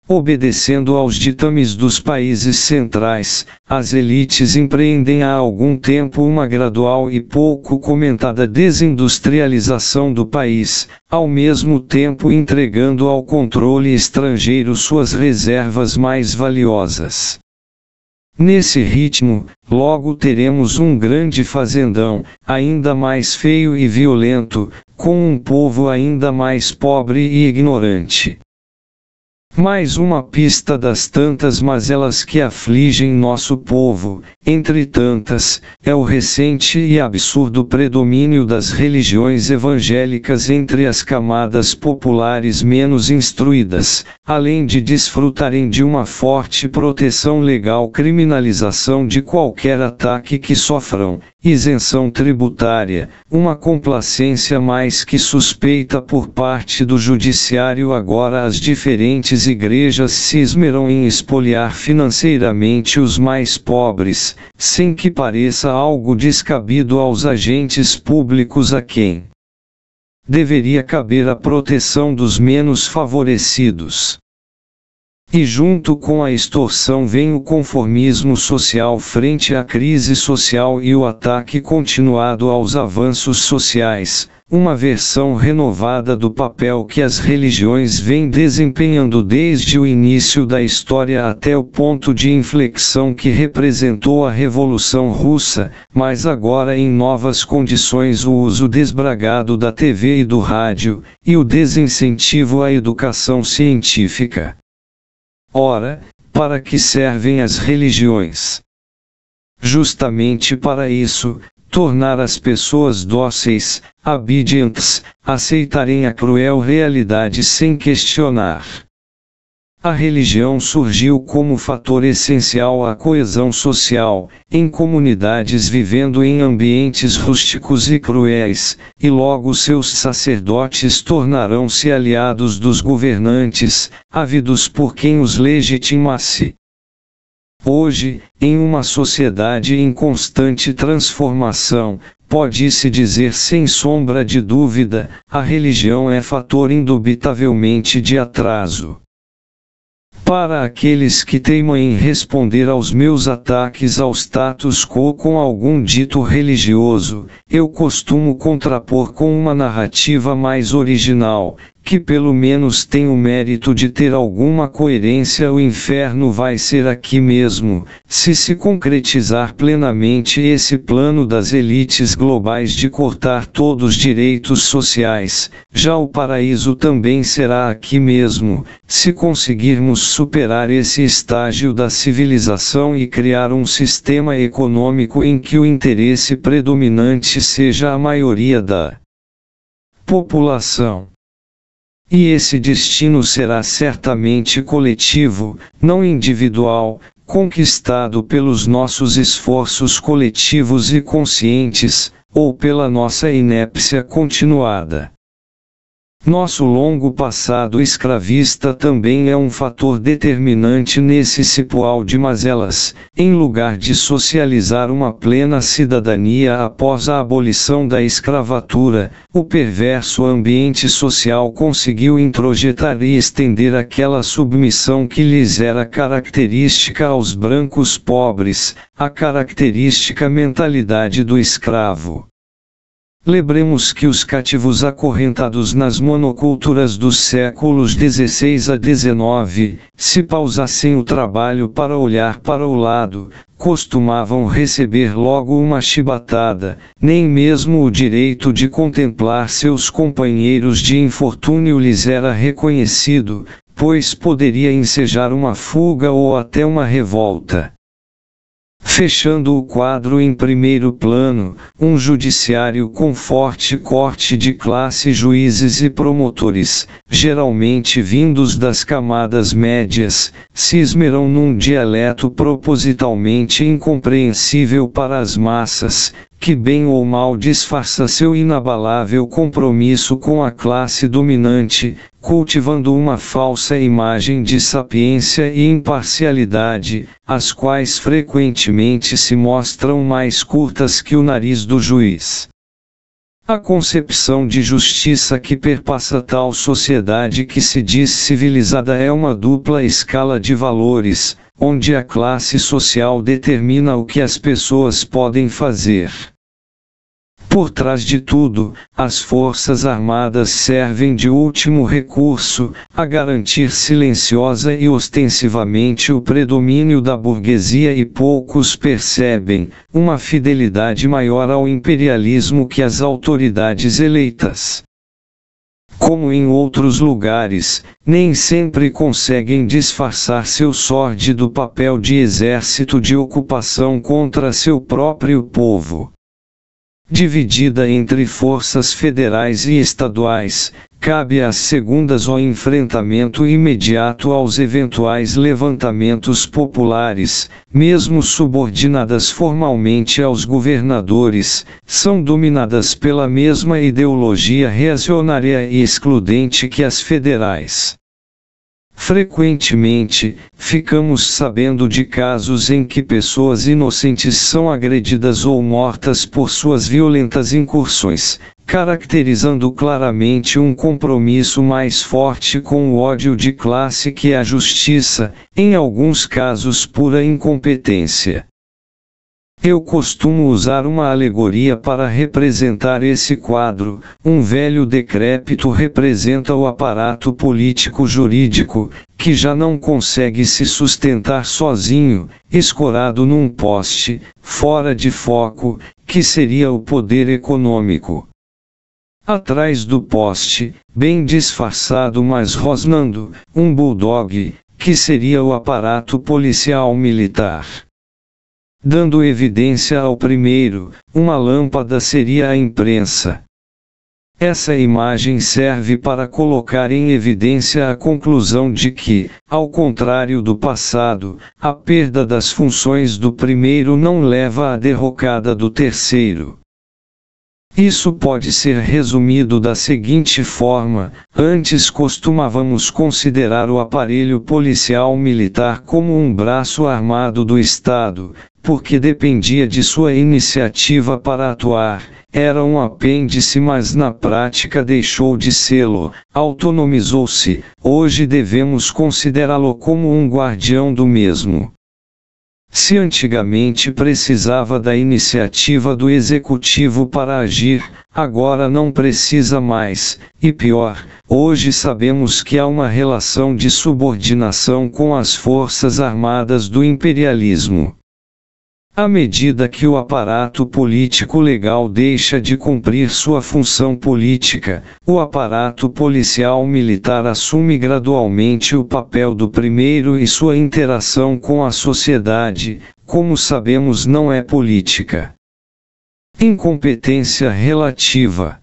Speaker 1: Obedecendo aos ditames dos países centrais, as elites empreendem há algum tempo uma gradual e pouco comentada desindustrialização do país, ao mesmo tempo entregando ao controle estrangeiro suas reservas mais valiosas. Nesse ritmo, logo teremos um grande fazendão, ainda mais feio e violento, com um povo ainda mais pobre e ignorante. Mais uma pista das tantas mazelas que afligem nosso povo, entre tantas, é o recente e absurdo predomínio das religiões evangélicas entre as camadas populares menos instruídas, além de desfrutarem de uma forte proteção legal, criminalização de qualquer ataque que sofram, isenção tributária, uma complacência mais que suspeita por parte do judiciário. Agora as diferentes igrejas se esmeram em expoliar financeiramente os mais pobres, sem que pareça algo descabido aos agentes públicos a quem deveria caber a proteção dos menos favorecidos. E junto com a extorsão vem o conformismo social frente à crise social e o ataque continuado aos avanços sociais, uma versão renovada do papel que as religiões vêm desempenhando desde o início da história até o ponto de inflexão que representou a Revolução Russa, mas agora em novas condições o uso desbragado da TV e do rádio, e o desincentivo à educação científica. Ora, para que servem as religiões? Justamente para isso, tornar as pessoas dóceis, obedientes, aceitarem a cruel realidade sem questionar. A religião surgiu como fator essencial à coesão social, em comunidades vivendo em ambientes rústicos e cruéis, e logo seus sacerdotes tornarão-se aliados dos governantes, ávidos por quem os legitimasse. Hoje, em uma sociedade em constante transformação, pode-se dizer sem sombra de dúvida, a religião é fator indubitavelmente de atraso. Para aqueles que teimam em responder aos meus ataques ao status quo com algum dito religioso, eu costumo contrapor com uma narrativa mais original, que pelo menos tem o mérito de ter alguma coerência. O inferno vai ser aqui mesmo, se concretizar plenamente esse plano das elites globais de cortar todos os direitos sociais. Já o paraíso também será aqui mesmo, se conseguirmos superar esse estágio da civilização e criar um sistema econômico em que o interesse predominante seja a maioria da população. E esse destino será certamente coletivo, não individual, conquistado pelos nossos esforços coletivos e conscientes, ou pela nossa inépcia continuada. Nosso longo passado escravista também é um fator determinante nesse cipoal de mazelas. Em lugar de socializar uma plena cidadania após a abolição da escravatura, o perverso ambiente social conseguiu introjetar e estender aquela submissão que lhes era característica aos brancos pobres, a característica mentalidade do escravo. Lembremos que os cativos acorrentados nas monoculturas dos séculos XVI a XIX, se pausassem o trabalho para olhar para o lado, costumavam receber logo uma chibatada, nem mesmo o direito de contemplar seus companheiros de infortúnio lhes era reconhecido, pois poderia ensejar uma fuga ou até uma revolta. Fechando o quadro em primeiro plano, um judiciário com forte corte de classe, juízes e promotores, geralmente vindos das camadas médias, se esmeram num dialeto propositalmente incompreensível para as massas, que bem ou mal disfarça seu inabalável compromisso com a classe dominante, cultivando uma falsa imagem de sapiência e imparcialidade, as quais frequentemente se mostram mais curtas que o nariz do juiz. A concepção de justiça que perpassa tal sociedade que se diz civilizada é uma dupla escala de valores, onde a classe social determina o que as pessoas podem fazer. Por trás de tudo, as forças armadas servem de último recurso, a garantir silenciosa e ostensivamente o predomínio da burguesia, e poucos percebem uma fidelidade maior ao imperialismo que as autoridades eleitas. Como em outros lugares, nem sempre conseguem disfarçar seu sórdido papel de exército de ocupação contra seu próprio povo. Dividida entre forças federais e estaduais, cabe às segundas o enfrentamento imediato aos eventuais levantamentos populares, mesmo subordinadas formalmente aos governadores, são dominadas pela mesma ideologia reacionária e excludente que as federais. Frequentemente, ficamos sabendo de casos em que pessoas inocentes são agredidas ou mortas por suas violentas incursões, caracterizando claramente um compromisso mais forte com o ódio de classe que a justiça, em alguns casos pura incompetência. Eu costumo usar uma alegoria para representar esse quadro. Um velho decrépito representa o aparato político-jurídico, que já não consegue se sustentar sozinho, escorado num poste, fora de foco, que seria o poder econômico. Atrás do poste, bem disfarçado mas rosnando, um bulldog, que seria o aparato policial-militar. Dando evidência ao primeiro, uma lâmpada seria a imprensa. Essa imagem serve para colocar em evidência a conclusão de que, ao contrário do passado, a perda das funções do primeiro não leva à derrocada do terceiro. Isso pode ser resumido da seguinte forma: antes costumávamos considerar o aparelho policial militar como um braço armado do Estado, porque dependia de sua iniciativa para atuar, era um apêndice, mas na prática deixou de sê-lo, autonomizou-se. Hoje devemos considerá-lo como um guardião do mesmo. Se antigamente precisava da iniciativa do executivo para agir, agora não precisa mais, e pior, hoje sabemos que há uma relação de subordinação com as forças armadas do imperialismo. À medida que o aparato político legal deixa de cumprir sua função política, o aparato policial militar assume gradualmente o papel do primeiro e sua interação com a sociedade, como sabemos, não é política. Incompetência relativa.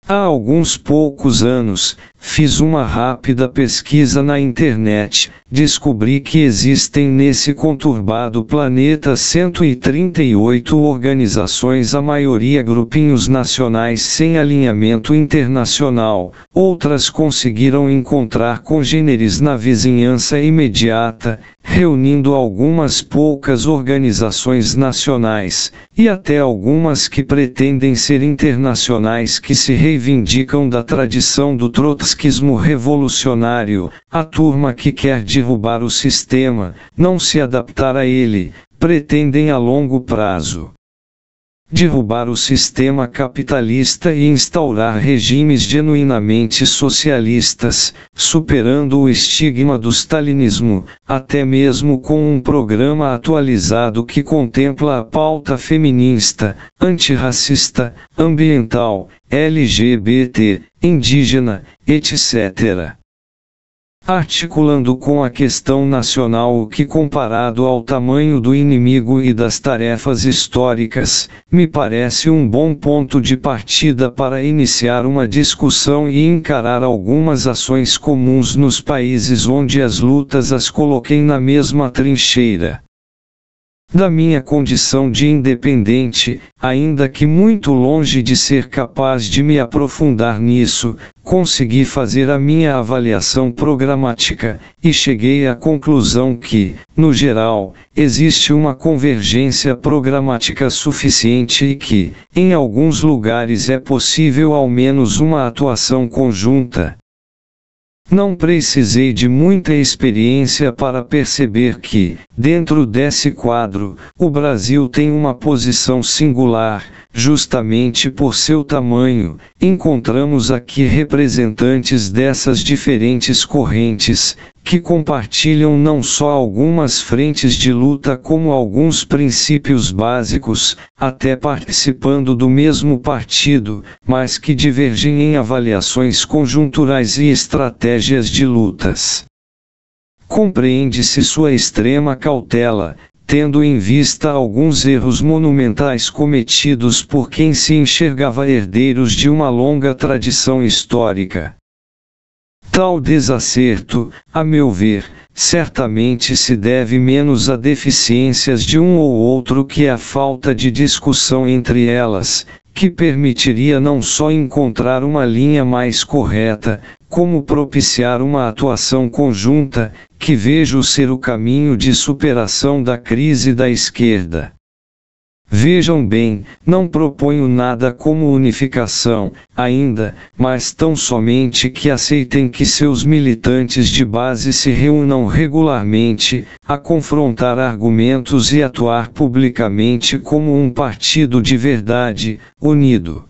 Speaker 1: Há alguns poucos anos, fiz uma rápida pesquisa na internet, descobri que existem nesse conturbado planeta 138 organizações, a maioria grupinhos nacionais sem alinhamento internacional, outras conseguiram encontrar congêneres na vizinhança imediata, reunindo algumas poucas organizações nacionais, e até algumas que pretendem ser internacionais, que se reivindicam da tradição do trotskismo revolucionário, a turma que quer derrubar o sistema, não se adaptar a ele, pretendem a longo prazo derrubar o sistema capitalista e instaurar regimes genuinamente socialistas, superando o estigma do stalinismo, até mesmo com um programa atualizado que contempla a pauta feminista, antirracista, ambiental, LGBT, indígena, etc. Articulando com a questão nacional o que, comparado ao tamanho do inimigo e das tarefas históricas, me parece um bom ponto de partida para iniciar uma discussão e encarar algumas ações comuns nos países onde as lutas as coloquem na mesma trincheira. Da minha condição de independente, ainda que muito longe de ser capaz de me aprofundar nisso, consegui fazer a minha avaliação programática, e cheguei à conclusão que, no geral, existe uma convergência programática suficiente e que, em alguns lugares, é possível ao menos uma atuação conjunta. Não precisei de muita experiência para perceber que, dentro desse quadro, o Brasil tem uma posição singular, justamente por seu tamanho. Encontramos aqui representantes dessas diferentes correntes, que compartilham não só algumas frentes de luta como alguns princípios básicos, até participando do mesmo partido, mas que divergem em avaliações conjunturais e estratégias de lutas. Compreende-se sua extrema cautela, tendo em vista alguns erros monumentais cometidos por quem se enxergava herdeiros de uma longa tradição histórica. Tal desacerto, a meu ver, certamente se deve menos a deficiências de um ou outro que à falta de discussão entre elas, que permitiria não só encontrar uma linha mais correta, como propiciar uma atuação conjunta, que vejo ser o caminho de superação da crise da esquerda. Vejam bem, não proponho nada como unificação, ainda, mas tão somente que aceitem que seus militantes de base se reúnam regularmente, a confrontar argumentos e atuar publicamente como um partido de verdade, unido.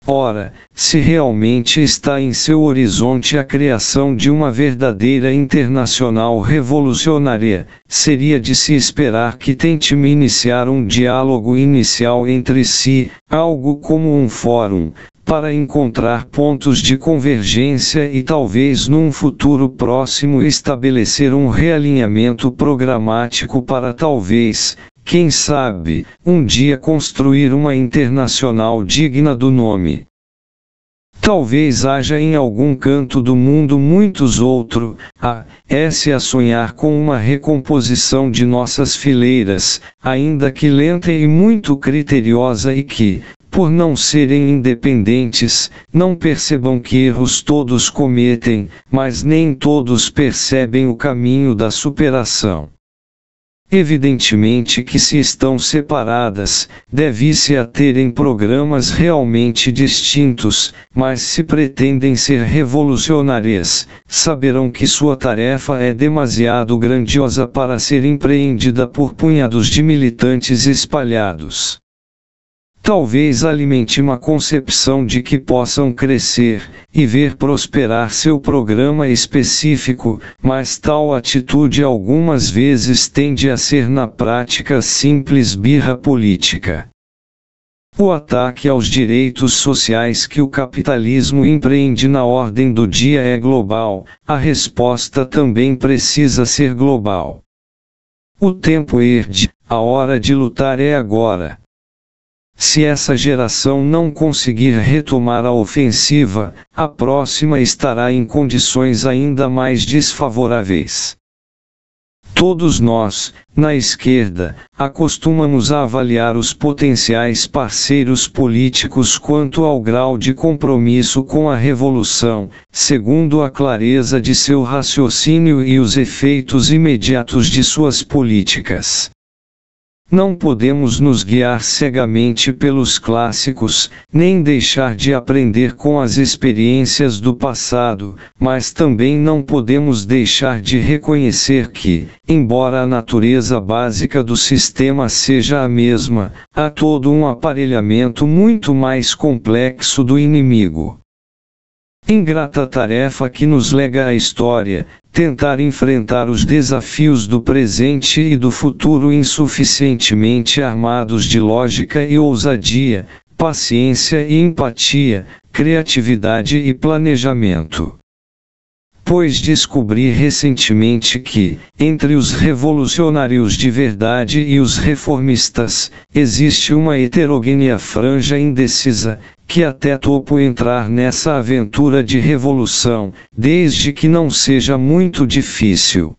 Speaker 1: Ora, se realmente está em seu horizonte a criação de uma verdadeira internacional revolucionária, seria de se esperar que tente iniciar um diálogo inicial entre si, algo como um fórum, para encontrar pontos de convergência e talvez num futuro próximo estabelecer um realinhamento programático para talvez, quem sabe, um dia construir uma internacional digna do nome. Talvez haja em algum canto do mundo muitos outros, a sonhar com uma recomposição de nossas fileiras, ainda que lenta e muito criteriosa e que, por não serem independentes, não percebam que erros todos cometem, mas nem todos percebem o caminho da superação. Evidentemente que se estão separadas, deve-se a terem programas realmente distintos, mas se pretendem ser revolucionárias, saberão que sua tarefa é demasiado grandiosa para ser empreendida por punhados de militantes espalhados. Talvez alimente uma concepção de que possam crescer, e ver prosperar seu programa específico, mas tal atitude algumas vezes tende a ser na prática simples birra política. O ataque aos direitos sociais que o capitalismo empreende na ordem do dia é global, a resposta também precisa ser global. O tempo urge, a hora de lutar é agora. Se essa geração não conseguir retomar a ofensiva, a próxima estará em condições ainda mais desfavoráveis. Todos nós, na esquerda, acostumamos a avaliar os potenciais parceiros políticos quanto ao grau de compromisso com a revolução, segundo a clareza de seu raciocínio e os efeitos imediatos de suas políticas. Não podemos nos guiar cegamente pelos clássicos, nem deixar de aprender com as experiências do passado, mas também não podemos deixar de reconhecer que, embora a natureza básica do sistema seja a mesma, há todo um aparelhamento muito mais complexo do inimigo. Ingrata tarefa que nos lega a história, tentar enfrentar os desafios do presente e do futuro insuficientemente armados de lógica e ousadia, paciência e empatia, criatividade e planejamento. Pois descobri recentemente que, entre os revolucionários de verdade e os reformistas, existe uma heterogênea franja indecisa, que até topo entrar nessa aventura de revolução, desde que não seja muito difícil.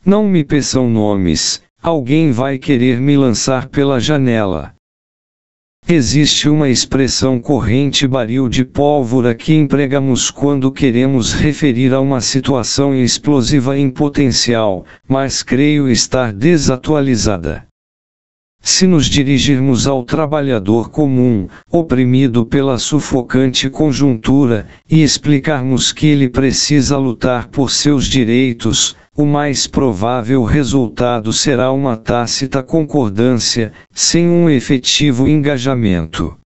Speaker 1: Não me peçam nomes, alguém vai querer me lançar pela janela. Existe uma expressão corrente barril de pólvora que empregamos quando queremos referir a uma situação explosiva em potencial, mas creio estar desatualizada. Se nos dirigirmos ao trabalhador comum, oprimido pela sufocante conjuntura, e explicarmos que ele precisa lutar por seus direitos, o mais provável resultado será uma tácita concordância, sem um efetivo engajamento.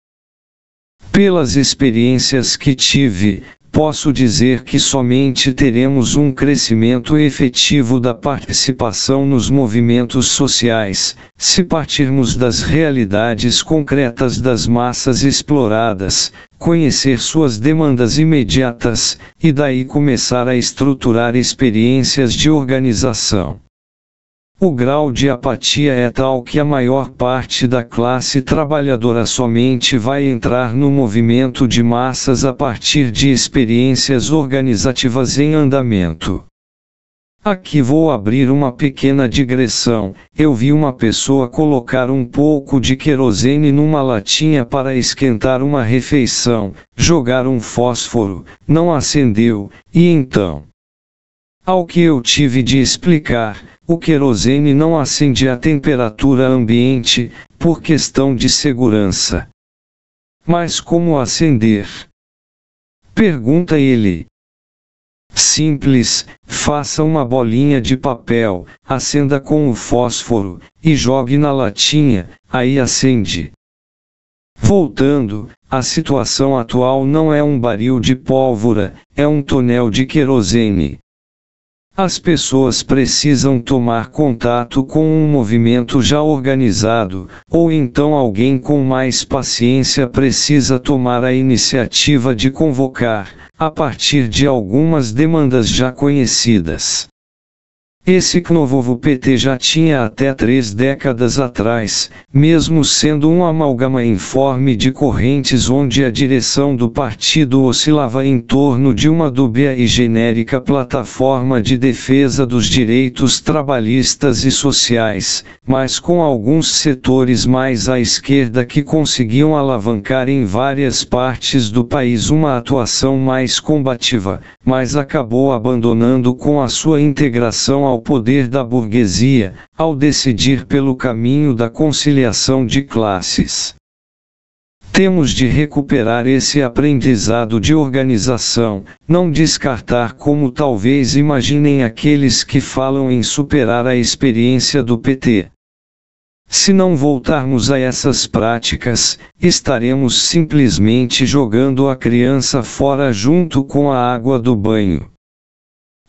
Speaker 1: Pelas experiências que tive, posso dizer que somente teremos um crescimento efetivo da participação nos movimentos sociais, se partirmos das realidades concretas das massas exploradas, conhecer suas demandas imediatas, e daí começar a estruturar experiências de organização. O grau de apatia é tal que a maior parte da classe trabalhadora somente vai entrar no movimento de massas a partir de experiências organizativas em andamento. Aqui vou abrir uma pequena digressão. Eu vi uma pessoa colocar um pouco de querosene numa latinha para esquentar uma refeição, jogar um fósforo, não acendeu, e então? Ao que eu tive de explicar, o querosene não acende a temperatura ambiente, por questão de segurança. Mas como acender? Pergunta ele. Simples, faça uma bolinha de papel, acenda com o fósforo, e jogue na latinha, aí acende. Voltando, a situação atual não é um barril de pólvora, é um tonel de querosene. As pessoas precisam tomar contato com um movimento já organizado, ou então alguém com mais paciência precisa tomar a iniciativa de convocar, a partir de algumas demandas já conhecidas. Esse novo PT já tinha até 3 décadas atrás, mesmo sendo um amálgama informe de correntes onde a direção do partido oscilava em torno de uma dúbia e genérica plataforma de defesa dos direitos trabalhistas e sociais, mas com alguns setores mais à esquerda que conseguiam alavancar em várias partes do país uma atuação mais combativa, mas acabou abandonando com a sua integração ao poder da burguesia, ao decidir pelo caminho da conciliação de classes. Temos de recuperar esse aprendizado de organização, não descartar como talvez imaginem aqueles que falam em superar a experiência do PT. Se não voltarmos a essas práticas, estaremos simplesmente jogando a criança fora junto com a água do banho.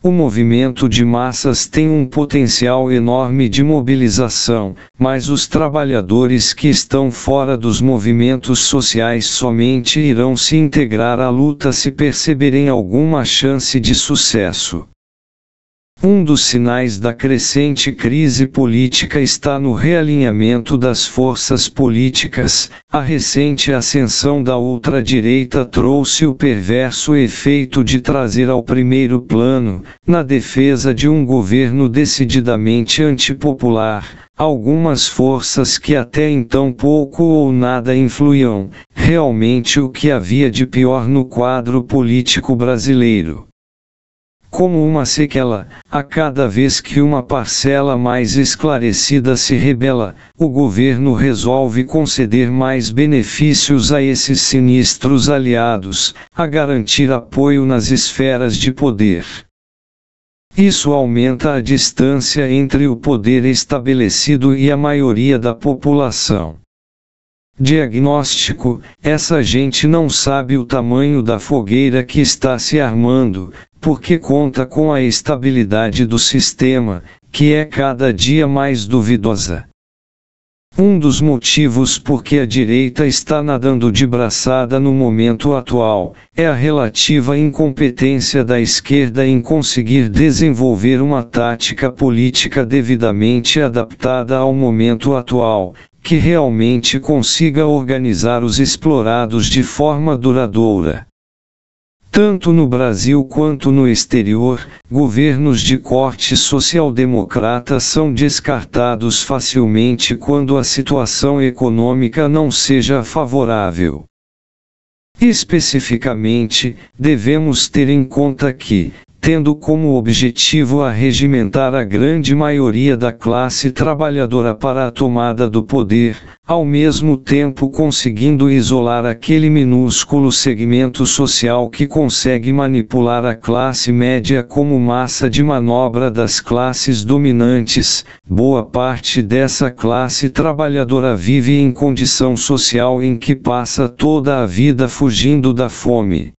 Speaker 1: O movimento de massas tem um potencial enorme de mobilização, mas os trabalhadores que estão fora dos movimentos sociais somente irão se integrar à luta se perceberem alguma chance de sucesso. Um dos sinais da crescente crise política está no realinhamento das forças políticas. A recente ascensão da ultradireita trouxe o perverso efeito de trazer ao primeiro plano, na defesa de um governo decididamente antipopular, algumas forças que até então pouco ou nada influíam, realmente o que havia de pior no quadro político brasileiro. Como uma sequela, a cada vez que uma parcela mais esclarecida se rebela, o governo resolve conceder mais benefícios a esses sinistros aliados, a garantir apoio nas esferas de poder. Isso aumenta a distância entre o poder estabelecido e a maioria da população. Diagnóstico: essa gente não sabe o tamanho da fogueira que está se armando, porque conta com a estabilidade do sistema, que é cada dia mais duvidosa. Um dos motivos por que a direita está nadando de braçada no momento atual, é a relativa incompetência da esquerda em conseguir desenvolver uma tática política devidamente adaptada ao momento atual, que realmente consiga organizar os explorados de forma duradoura. Tanto no Brasil quanto no exterior, governos de corte social-democrata são descartados facilmente quando a situação econômica não seja favorável. Especificamente, devemos ter em conta que, tendo como objetivo arregimentar a grande maioria da classe trabalhadora para a tomada do poder, ao mesmo tempo conseguindo isolar aquele minúsculo segmento social que consegue manipular a classe média como massa de manobra das classes dominantes, boa parte dessa classe trabalhadora vive em condição social em que passa toda a vida fugindo da fome.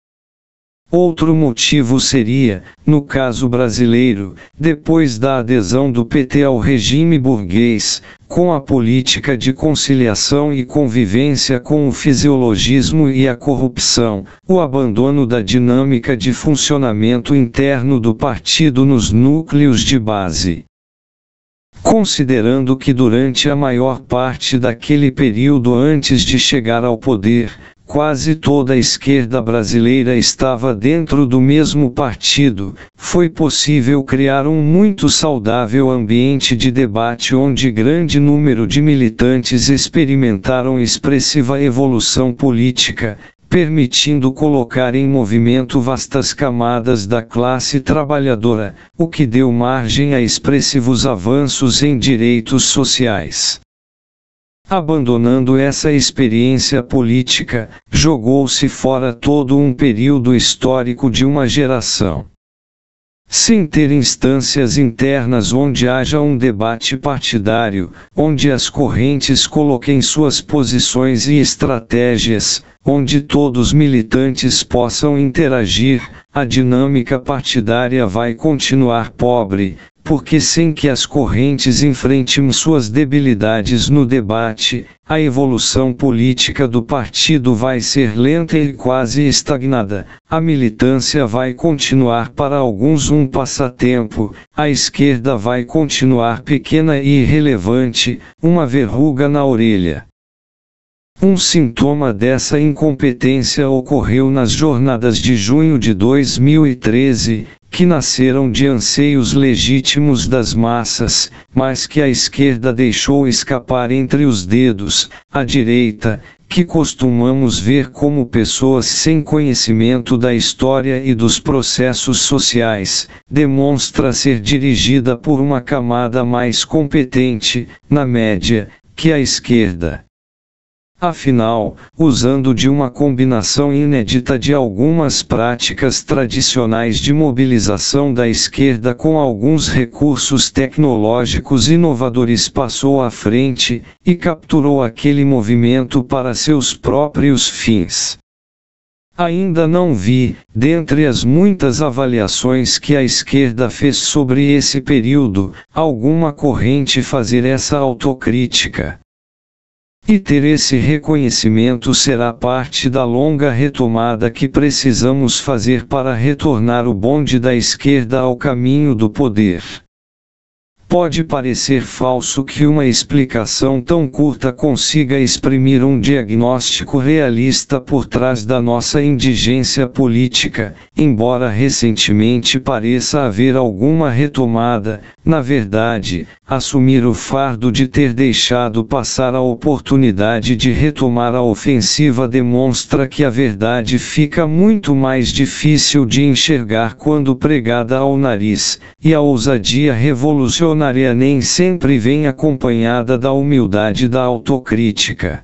Speaker 1: Outro motivo seria, no caso brasileiro, depois da adesão do PT ao regime burguês, com a política de conciliação e convivência com o fisiologismo e a corrupção, o abandono da dinâmica de funcionamento interno do partido nos núcleos de base. Considerando que durante a maior parte daquele período antes de chegar ao poder, quase toda a esquerda brasileira estava dentro do mesmo partido, foi possível criar um muito saudável ambiente de debate onde grande número de militantes experimentaram expressiva evolução política, permitindo colocar em movimento vastas camadas da classe trabalhadora, o que deu margem a expressivos avanços em direitos sociais. Abandonando essa experiência política, jogou-se fora todo um período histórico de uma geração. Sem ter instâncias internas onde haja um debate partidário, onde as correntes coloquem suas posições e estratégias, onde todos os militantes possam interagir, a dinâmica partidária vai continuar pobre, porque sem que as correntes enfrentem suas debilidades no debate, a evolução política do partido vai ser lenta e quase estagnada. A militância vai continuar para alguns um passatempo, a esquerda vai continuar pequena e irrelevante, uma verruga na orelha. Um sintoma dessa incompetência ocorreu nas jornadas de junho de 2013, que nasceram de anseios legítimos das massas, mas que a esquerda deixou escapar entre os dedos. A direita, que costumamos ver como pessoas sem conhecimento da história e dos processos sociais, demonstra ser dirigida por uma camada mais competente, na média, que a esquerda. Afinal, usando de uma combinação inédita de algumas práticas tradicionais de mobilização da esquerda com alguns recursos tecnológicos inovadores, passou à frente, e capturou aquele movimento para seus próprios fins. Ainda não vi, dentre as muitas avaliações que a esquerda fez sobre esse período, alguma corrente fazer essa autocrítica. E ter esse reconhecimento será parte da longa retomada que precisamos fazer para retornar o bonde da esquerda ao caminho do poder. Pode parecer falso que uma explicação tão curta consiga exprimir um diagnóstico realista por trás da nossa indigência política, embora recentemente pareça haver alguma retomada. Na verdade, assumir o fardo de ter deixado passar a oportunidade de retomar a ofensiva demonstra que a verdade fica muito mais difícil de enxergar quando pregada ao nariz, e a ousadia revolucionária nem sempre vem acompanhada da humildade da autocrítica.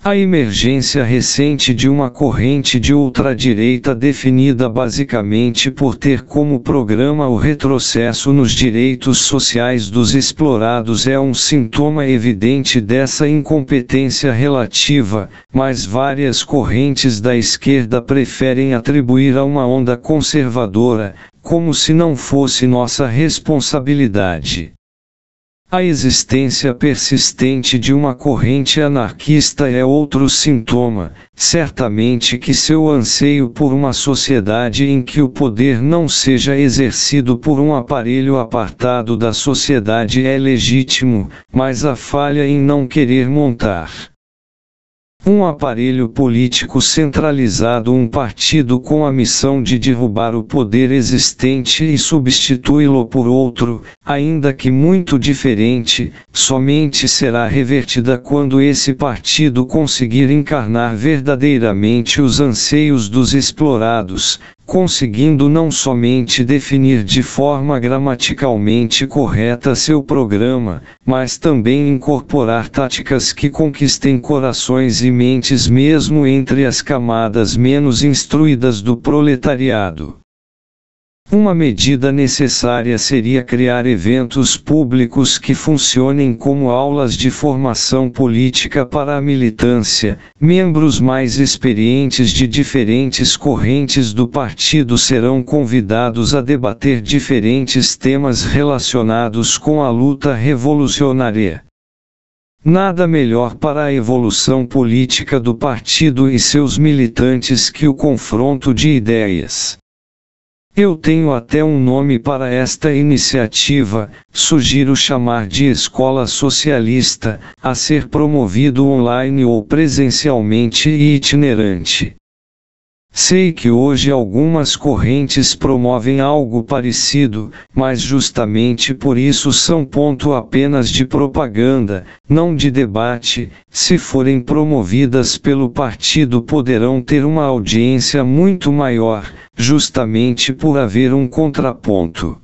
Speaker 1: A emergência recente de uma corrente de ultradireita definida basicamente por ter como programa o retrocesso nos direitos sociais dos explorados é um sintoma evidente dessa incompetência relativa, mas várias correntes da esquerda preferem atribuir a uma onda conservadora, como se não fosse nossa responsabilidade. A existência persistente de uma corrente anarquista é outro sintoma, certamente que seu anseio por uma sociedade em que o poder não seja exercido por um aparelho apartado da sociedade é legítimo, mas a falha em não querer montar um aparelho político centralizado, um partido com a missão de derrubar o poder existente e substituí-lo por outro, ainda que muito diferente, somente será revertida quando esse partido conseguir encarnar verdadeiramente os anseios dos explorados, conseguindo não somente definir de forma gramaticalmente correta seu programa, mas também incorporar táticas que conquistem corações e mentes mesmo entre as camadas menos instruídas do proletariado. Uma medida necessária seria criar eventos públicos que funcionem como aulas de formação política para a militância. Membros mais experientes de diferentes correntes do partido serão convidados a debater diferentes temas relacionados com a luta revolucionária. Nada melhor para a evolução política do partido e seus militantes que o confronto de ideias. Eu tenho até um nome para esta iniciativa, sugiro chamar de Escola Socialista, a ser promovido online ou presencialmente e itinerante. Sei que hoje algumas correntes promovem algo parecido, mas justamente por isso são ponto apenas de propaganda, não de debate. Se forem promovidas pelo partido poderão ter uma audiência muito maior, justamente por haver um contraponto.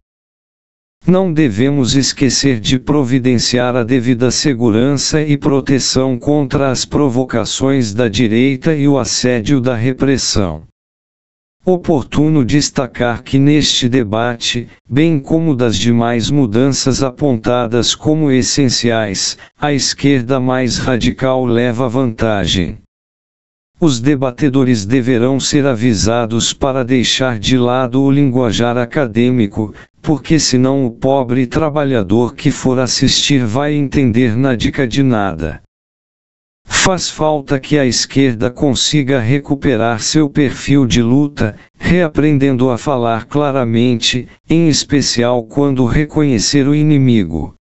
Speaker 1: Não devemos esquecer de providenciar a devida segurança e proteção contra as provocações da direita e o assédio da repressão. Oportuno destacar que neste debate, bem como das demais mudanças apontadas como essenciais, a esquerda mais radical leva vantagem. Os debatedores deverão ser avisados para deixar de lado o linguajar acadêmico, porque senão o pobre trabalhador que for assistir vai entender nada de nada. Faz falta que a esquerda consiga recuperar seu perfil de luta, reaprendendo a falar claramente, em especial quando reconhecer o inimigo.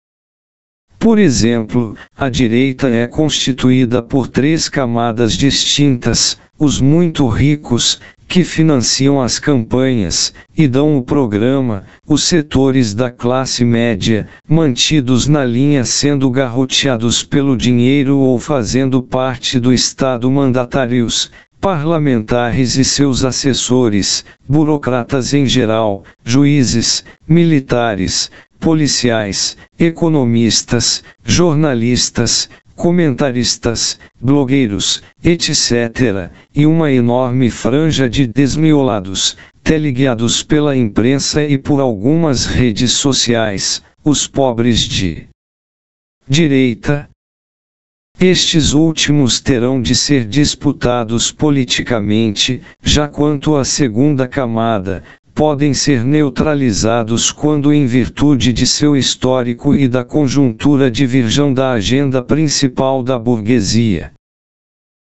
Speaker 1: Por exemplo, a direita é constituída por 3 camadas distintas: os muito ricos, que financiam as campanhas, e dão o programa, os setores da classe média, mantidos na linha sendo garroteados pelo dinheiro ou fazendo parte do Estado, mandatários, parlamentares e seus assessores, burocratas em geral, juízes, militares, policiais, economistas, jornalistas, comentaristas, blogueiros, etc., e uma enorme franja de desmiolados, teleguiados pela imprensa e por algumas redes sociais, os pobres de direita. Estes últimos terão de ser disputados politicamente, já quanto à segunda camada, podem ser neutralizados quando, em virtude de seu histórico e da conjuntura, diverjam da agenda principal da burguesia.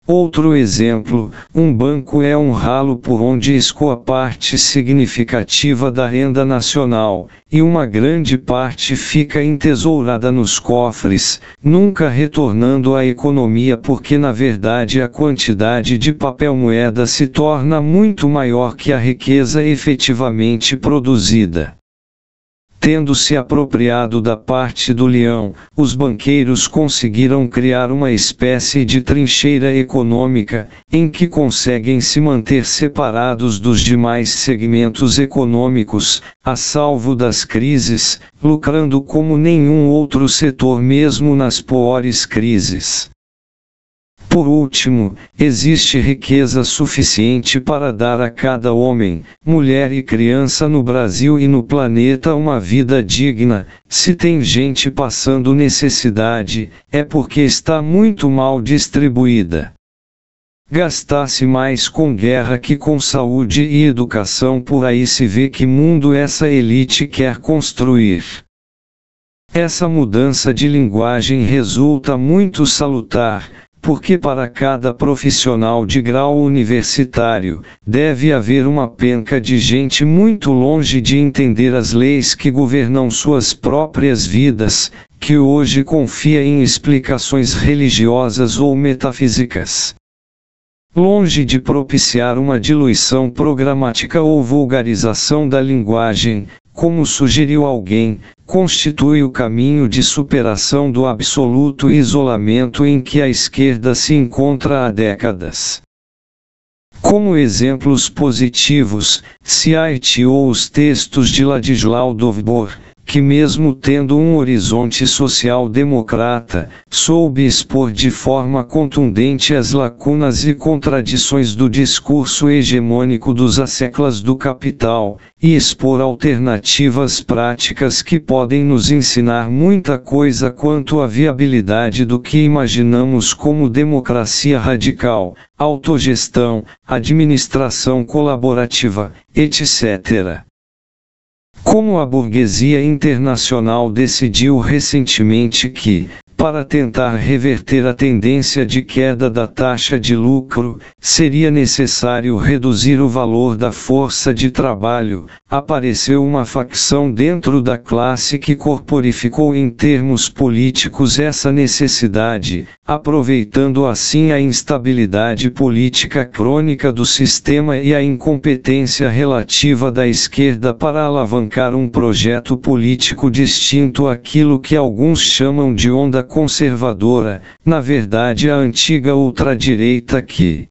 Speaker 1: Outro exemplo: um banco é um ralo por onde escoa parte significativa da renda nacional, e uma grande parte fica entesourada nos cofres, nunca retornando à economia porque na verdade a quantidade de papel-moeda se torna muito maior que a riqueza efetivamente produzida. Tendo se apropriado da parte do leão, os banqueiros conseguiram criar uma espécie de trincheira econômica, em que conseguem se manter separados dos demais segmentos econômicos, a salvo das crises, lucrando como nenhum outro setor mesmo nas piores crises. Por último, existe riqueza suficiente para dar a cada homem, mulher e criança no Brasil e no planeta uma vida digna. Se tem gente passando necessidade, é porque está muito mal distribuída. Gastasse mais com guerra que com saúde e educação. Por aí se vê que mundo essa elite quer construir. Essa mudança de linguagem resulta muito salutar, porque para cada profissional de grau universitário, deve haver uma penca de gente muito longe de entender as leis que governam suas próprias vidas, que hoje confia em explicações religiosas ou metafísicas. Longe de propiciar uma diluição programática ou vulgarização da linguagem, como sugeriu alguém, constitui o caminho de superação do absoluto isolamento em que a esquerda se encontra há décadas. Como exemplos positivos, cite-o os textos de Ladislau Dovbor, que mesmo tendo um horizonte social-democrata, soube expor de forma contundente as lacunas e contradições do discurso hegemônico dos séculos do capital, e expor alternativas práticas que podem nos ensinar muita coisa quanto à viabilidade do que imaginamos como democracia radical, autogestão, administração colaborativa, etc. Como a burguesia internacional decidiu recentemente que, para tentar reverter a tendência de queda da taxa de lucro, seria necessário reduzir o valor da força de trabalho, apareceu uma facção dentro da classe que corporificou em termos políticos essa necessidade, aproveitando assim a instabilidade política crônica do sistema e a incompetência relativa da esquerda para alavancar um projeto político distinto àquilo que alguns chamam de onda conservadora, na verdade a antiga ultradireita que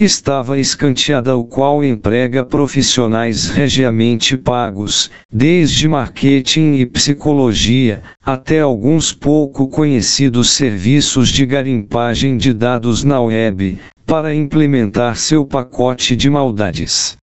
Speaker 1: estava escanteada, o qual emprega profissionais regiamente pagos, desde marketing e psicologia, até alguns pouco conhecidos serviços de garimpagem de dados na web, para implementar seu pacote de maldades.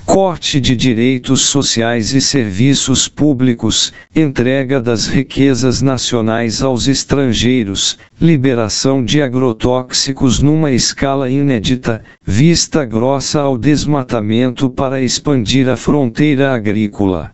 Speaker 1: Corte de direitos sociais e serviços públicos, entrega das riquezas nacionais aos estrangeiros, liberação de agrotóxicos numa escala inédita, vista grossa ao desmatamento para expandir a fronteira agrícola.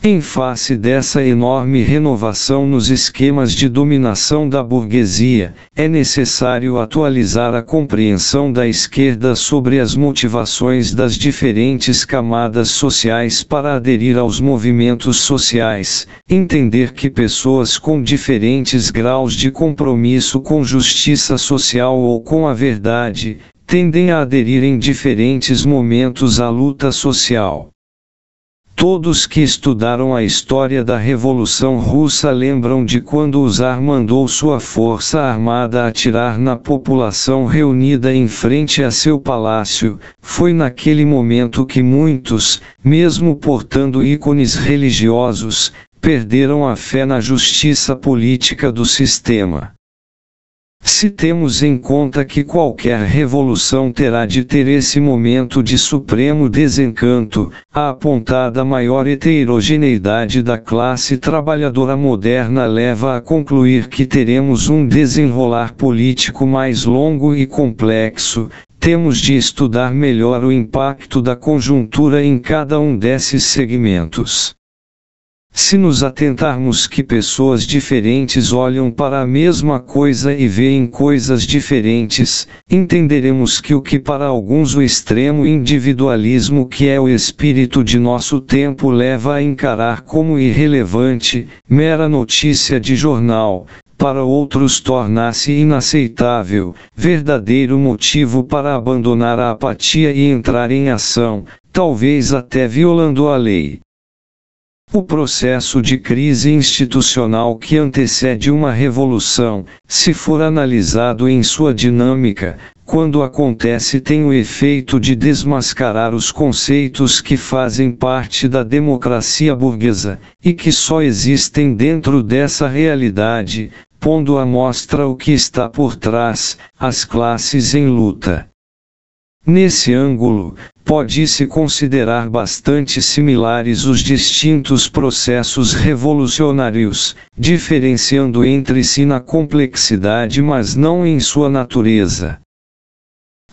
Speaker 1: Em face dessa enorme renovação nos esquemas de dominação da burguesia, é necessário atualizar a compreensão da esquerda sobre as motivações das diferentes camadas sociais para aderir aos movimentos sociais, entender que pessoas com diferentes graus de compromisso com justiça social ou com a verdade, tendem a aderir em diferentes momentos à luta social. Todos que estudaram a história da Revolução Russa lembram de quando o Czar mandou sua força armada atirar na população reunida em frente a seu palácio. Foi naquele momento que muitos, mesmo portando ícones religiosos, perderam a fé na justiça política do sistema. Se temos em conta que qualquer revolução terá de ter esse momento de supremo desencanto, a apontada maior heterogeneidade da classe trabalhadora moderna leva a concluir que teremos um desenrolar político mais longo e complexo. Temos de estudar melhor o impacto da conjuntura em cada um desses segmentos. Se nos atentarmos que pessoas diferentes olham para a mesma coisa e veem coisas diferentes, entenderemos que o que para alguns o extremo individualismo que é o espírito de nosso tempo leva a encarar como irrelevante, mera notícia de jornal, para outros torna-se inaceitável, verdadeiro motivo para abandonar a apatia e entrar em ação, talvez até violando a lei. O processo de crise institucional que antecede uma revolução, se for analisado em sua dinâmica, quando acontece tem o efeito de desmascarar os conceitos que fazem parte da democracia burguesa, e que só existem dentro dessa realidade, pondo à mostra o que está por trás, as classes em luta. Nesse ângulo, pode-se considerar bastante similares os distintos processos revolucionários, diferenciando entre si na complexidade mas não em sua natureza.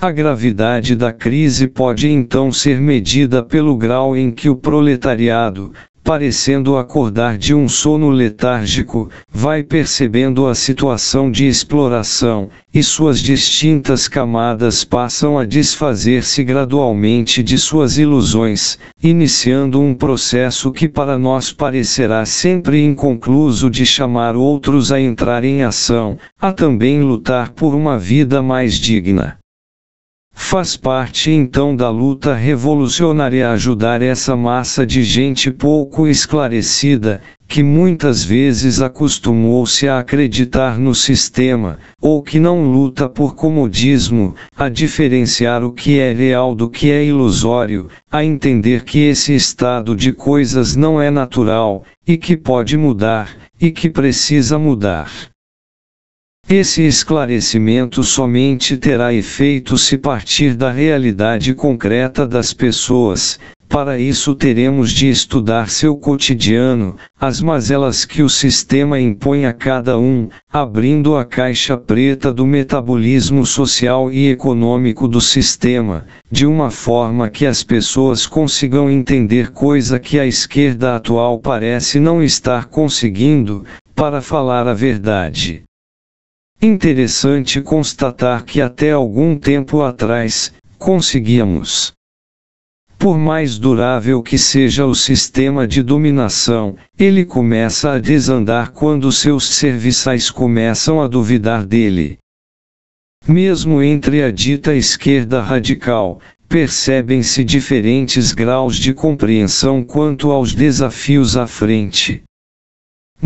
Speaker 1: A gravidade da crise pode então ser medida pelo grau em que o proletariado, parecendo acordar de um sono letárgico, vai percebendo a situação de exploração, e suas distintas camadas passam a desfazer-se gradualmente de suas ilusões, iniciando um processo que para nós parecerá sempre inconcluso de chamar outros a entrar em ação, a também lutar por uma vida mais digna. Faz parte então da luta revolucionária ajudar essa massa de gente pouco esclarecida, que muitas vezes acostumou-se a acreditar no sistema, ou que não luta por comodismo, a diferenciar o que é real do que é ilusório, a entender que esse estado de coisas não é natural, e que pode mudar, e que precisa mudar. Esse esclarecimento somente terá efeito se partir da realidade concreta das pessoas. Para isso teremos de estudar seu cotidiano, as mazelas que o sistema impõe a cada um, abrindo a caixa preta do metabolismo social e econômico do sistema, de uma forma que as pessoas consigam entender coisa que a esquerda atual parece não estar conseguindo, para falar a verdade. Interessante constatar que até algum tempo atrás, conseguíamos. Por mais durável que seja o sistema de dominação, ele começa a desandar quando seus serviçais começam a duvidar dele. Mesmo entre a dita esquerda radical, percebem-se diferentes graus de compreensão quanto aos desafios à frente.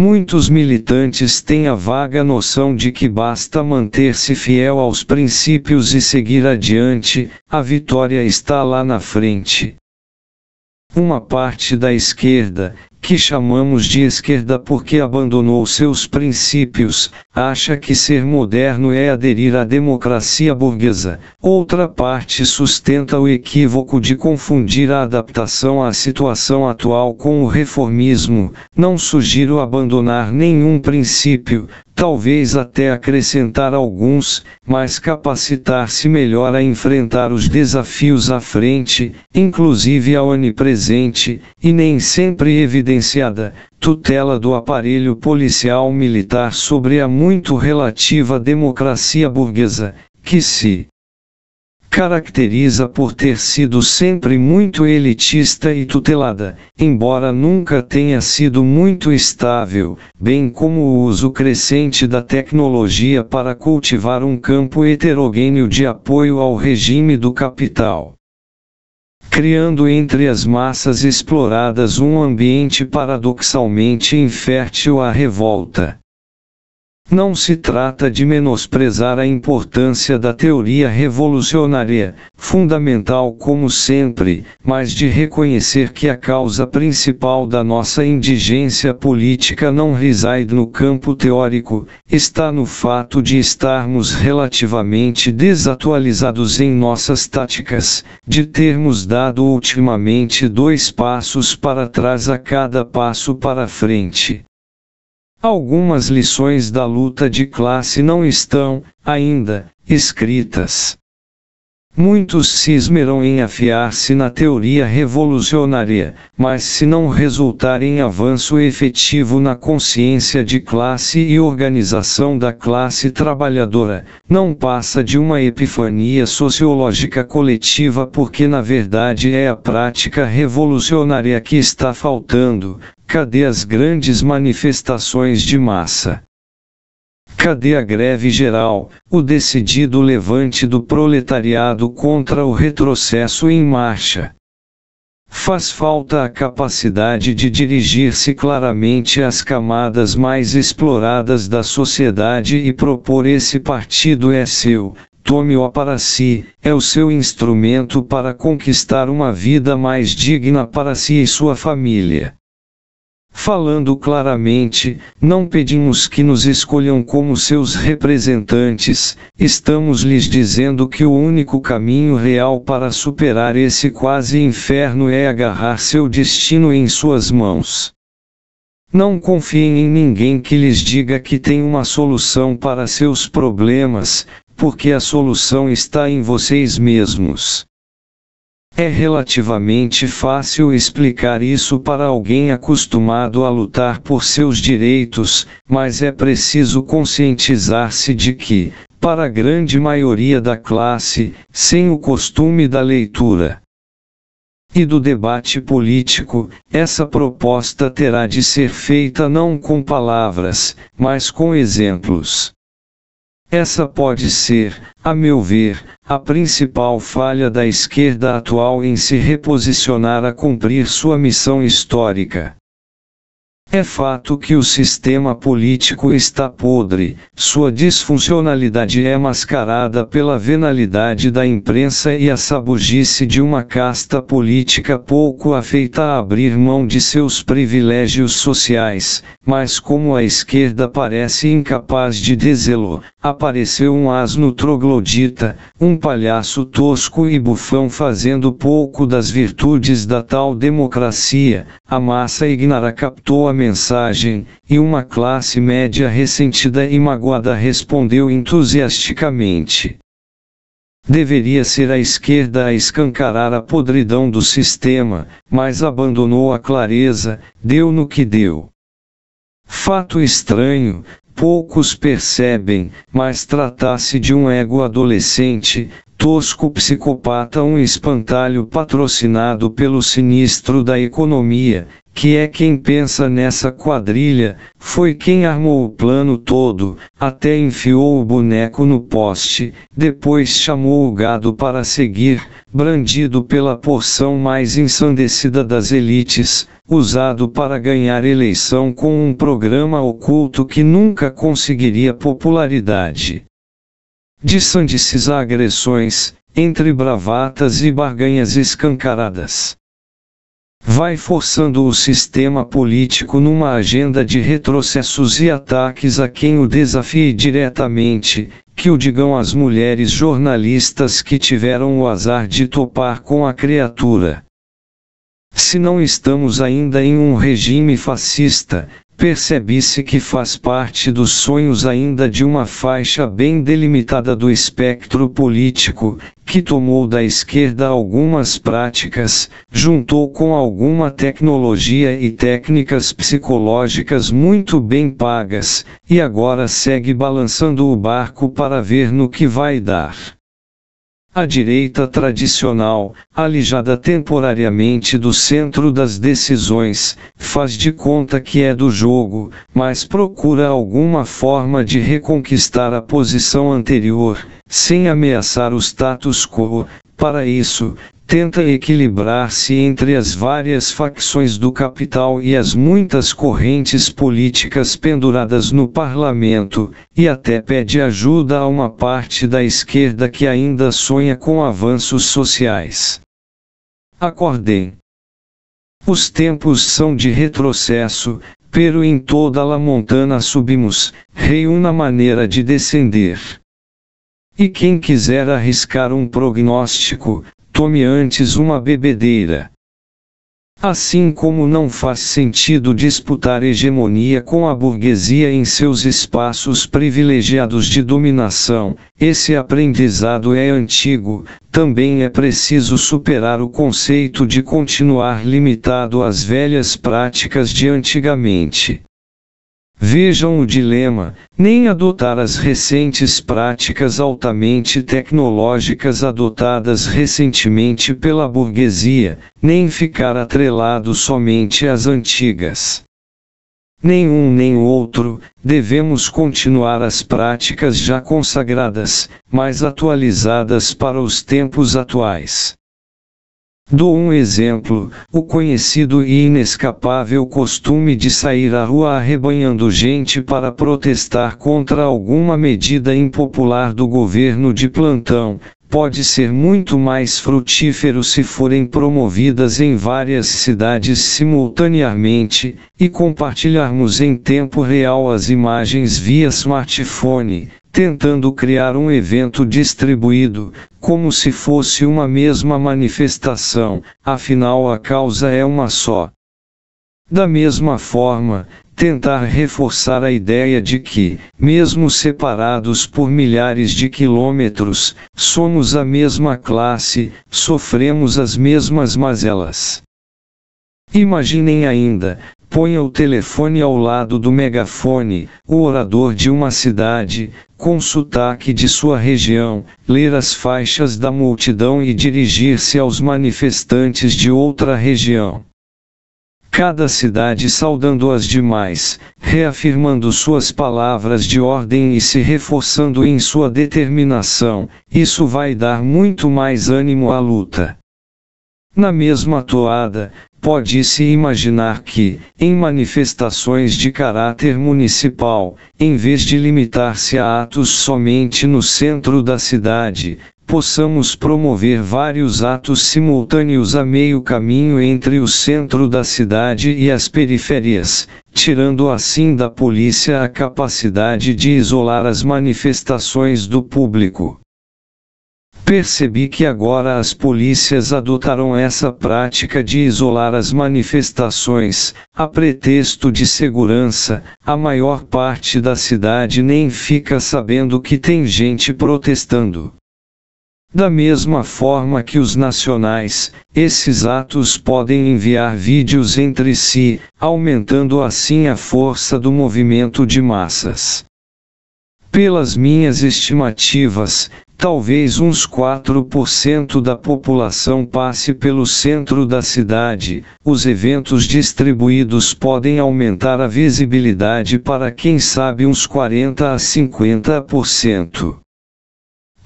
Speaker 1: Muitos militantes têm a vaga noção de que basta manter-se fiel aos princípios e seguir adiante, a vitória está lá na frente. Uma parte da esquerda, que chamamos de esquerda porque abandonou seus princípios, acha que ser moderno é aderir à democracia burguesa. Outra parte sustenta o equívoco de confundir a adaptação à situação atual com o reformismo. Não sugiro abandonar nenhum princípio, talvez até acrescentar alguns, mas capacitar-se melhor a enfrentar os desafios à frente, inclusive a onipresente, e nem sempre evidenciada, tutela do aparelho policial militar sobre a muito relativa democracia burguesa, que se caracteriza por ter sido sempre muito elitista e tutelada, embora nunca tenha sido muito estável, bem como o uso crescente da tecnologia para cultivar um campo heterogêneo de apoio ao regime do capital, criando entre as massas exploradas um ambiente paradoxalmente infértil à revolta. Não se trata de menosprezar a importância da teoria revolucionária, fundamental como sempre, mas de reconhecer que a causa principal da nossa indigência política não reside no campo teórico, está no fato de estarmos relativamente desatualizados em nossas táticas, de termos dado ultimamente 2 passos para trás a cada passo para frente. Algumas lições da luta de classe não estão, ainda, escritas. Muitos se esmeram em afiar-se na teoria revolucionária, mas se não resultar em avanço efetivo na consciência de classe e organização da classe trabalhadora, não passa de uma epifania sociológica coletiva porque na verdade é a prática revolucionária que está faltando. Cadê as grandes manifestações de massa? Cadê a greve geral, o decidido levante do proletariado contra o retrocesso em marcha? Faz falta a capacidade de dirigir-se claramente às camadas mais exploradas da sociedade e propor: esse partido é seu, tome-o para si, é o seu instrumento para conquistar uma vida mais digna para si e sua família. Falando claramente, não pedimos que nos escolham como seus representantes, estamos lhes dizendo que o único caminho real para superar esse quase inferno é agarrar seu destino em suas mãos. Não confiem em ninguém que lhes diga que tem uma solução para seus problemas, porque a solução está em vocês mesmos. É relativamente fácil explicar isso para alguém acostumado a lutar por seus direitos, mas é preciso conscientizar-se de que, para a grande maioria da classe, sem o costume da leitura e do debate político, essa proposta terá de ser feita não com palavras, mas com exemplos. Essa pode ser, a meu ver, a principal falha da esquerda atual em se reposicionar a cumprir sua missão histórica. É fato que o sistema político está podre, sua disfuncionalidade é mascarada pela venalidade da imprensa e a sabugice de uma casta política pouco afeita a abrir mão de seus privilégios sociais, mas como a esquerda parece incapaz de dizê-lo, apareceu um asno troglodita, um palhaço tosco e bufão fazendo pouco das virtudes da tal democracia, a massa ignara captou a mensagem, e uma classe média ressentida e magoada respondeu entusiasticamente. Deveria ser a esquerda a escancarar a podridão do sistema, mas abandonou a clareza, deu no que deu. Fato estranho, poucos percebem, mas trata-se de um ego adolescente, tosco psicopata, um espantalho patrocinado pelo sinistro da economia, que é quem pensa nessa quadrilha, foi quem armou o plano todo, até enfiou o boneco no poste, depois chamou o gado para seguir, brandido pela porção mais ensandecida das elites, usado para ganhar eleição com um programa oculto que nunca conseguiria popularidade. De sandices a agressões, entre bravatas e barganhas escancaradas. Vai forçando o sistema político numa agenda de retrocessos e ataques a quem o desafie diretamente, que o digam as mulheres jornalistas que tiveram o azar de topar com a criatura. Se não estamos ainda em um regime fascista, percebe-se que faz parte dos sonhos ainda de uma faixa bem delimitada do espectro político, que tomou da esquerda algumas práticas, juntou com alguma tecnologia e técnicas psicológicas muito bem pagas, e agora segue balançando o barco para ver no que vai dar. A direita tradicional, alijada temporariamente do centro das decisões, faz de conta que é do jogo, mas procura alguma forma de reconquistar a posição anterior, sem ameaçar o status quo. Para isso, tenta equilibrar-se entre as várias facções do capital e as muitas correntes políticas penduradas no parlamento, e até pede ajuda a uma parte da esquerda que ainda sonha com avanços sociais. Acordem. Os tempos são de retrocesso, pero em toda la montana subimos, rei uma maneira de descender. E quem quiser arriscar um prognóstico, tome antes uma bebedeira. Assim como não faz sentido disputar hegemonia com a burguesia em seus espaços privilegiados de dominação, esse aprendizado é antigo, também é preciso superar o conceito de continuar limitado às velhas práticas de antigamente. Vejam o dilema: nem adotar as recentes práticas altamente tecnológicas adotadas recentemente pela burguesia, nem ficar atrelado somente às antigas. Nenhum nem o outro, devemos continuar as práticas já consagradas, mas atualizadas para os tempos atuais. Dou um exemplo: o conhecido e inescapável costume de sair à rua arrebanhando gente para protestar contra alguma medida impopular do governo de plantão, pode ser muito mais frutífero se forem promovidas em várias cidades simultaneamente, e compartilharmos em tempo real as imagens via smartphone, tentando criar um evento distribuído, como se fosse uma mesma manifestação, afinal a causa é uma só. Da mesma forma, tentar reforçar a ideia de que, mesmo separados por milhares de quilômetros, somos a mesma classe, sofremos as mesmas mazelas. Imaginem ainda: ponha o telefone ao lado do megafone, o orador de uma cidade, com sotaque de sua região, ler as faixas da multidão e dirigir-se aos manifestantes de outra região. Cada cidade saudando as demais, reafirmando suas palavras de ordem e se reforçando em sua determinação, isso vai dar muito mais ânimo à luta. Na mesma toada, pode-se imaginar que, em manifestações de caráter municipal, em vez de limitar-se a atos somente no centro da cidade, possamos promover vários atos simultâneos a meio caminho entre o centro da cidade e as periferias, tirando assim da polícia a capacidade de isolar as manifestações do público. Percebi que agora as polícias adotaram essa prática de isolar as manifestações, a pretexto de segurança. A maior parte da cidade nem fica sabendo que tem gente protestando. Da mesma forma que os nacionais, esses atos podem enviar vídeos entre si, aumentando assim a força do movimento de massas. Pelas minhas estimativas, talvez uns 4% da população passe pelo centro da cidade. Os eventos distribuídos podem aumentar a visibilidade para quem sabe uns 40 a 50%.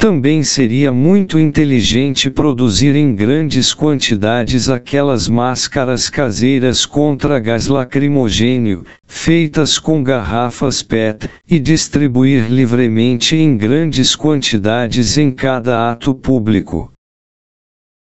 Speaker 1: Também seria muito inteligente produzir em grandes quantidades aquelas máscaras caseiras contra gás lacrimogênio, feitas com garrafas PET, e distribuir livremente em grandes quantidades em cada ato público.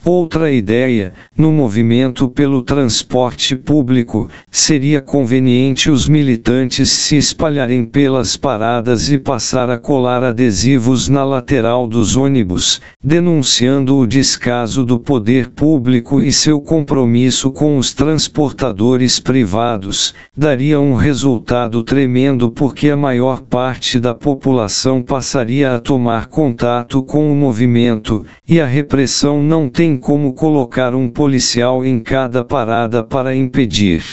Speaker 1: Outra ideia, no movimento pelo transporte público, seria conveniente os militantes se espalharem pelas paradas e passar a colar adesivos na lateral dos ônibus, denunciando o descaso do poder público e seu compromisso com os transportadores privados. Daria um resultado tremendo porque a maior parte da população passaria a tomar contato com o movimento, e a repressão não tem como colocar um policial em cada parada para impedir.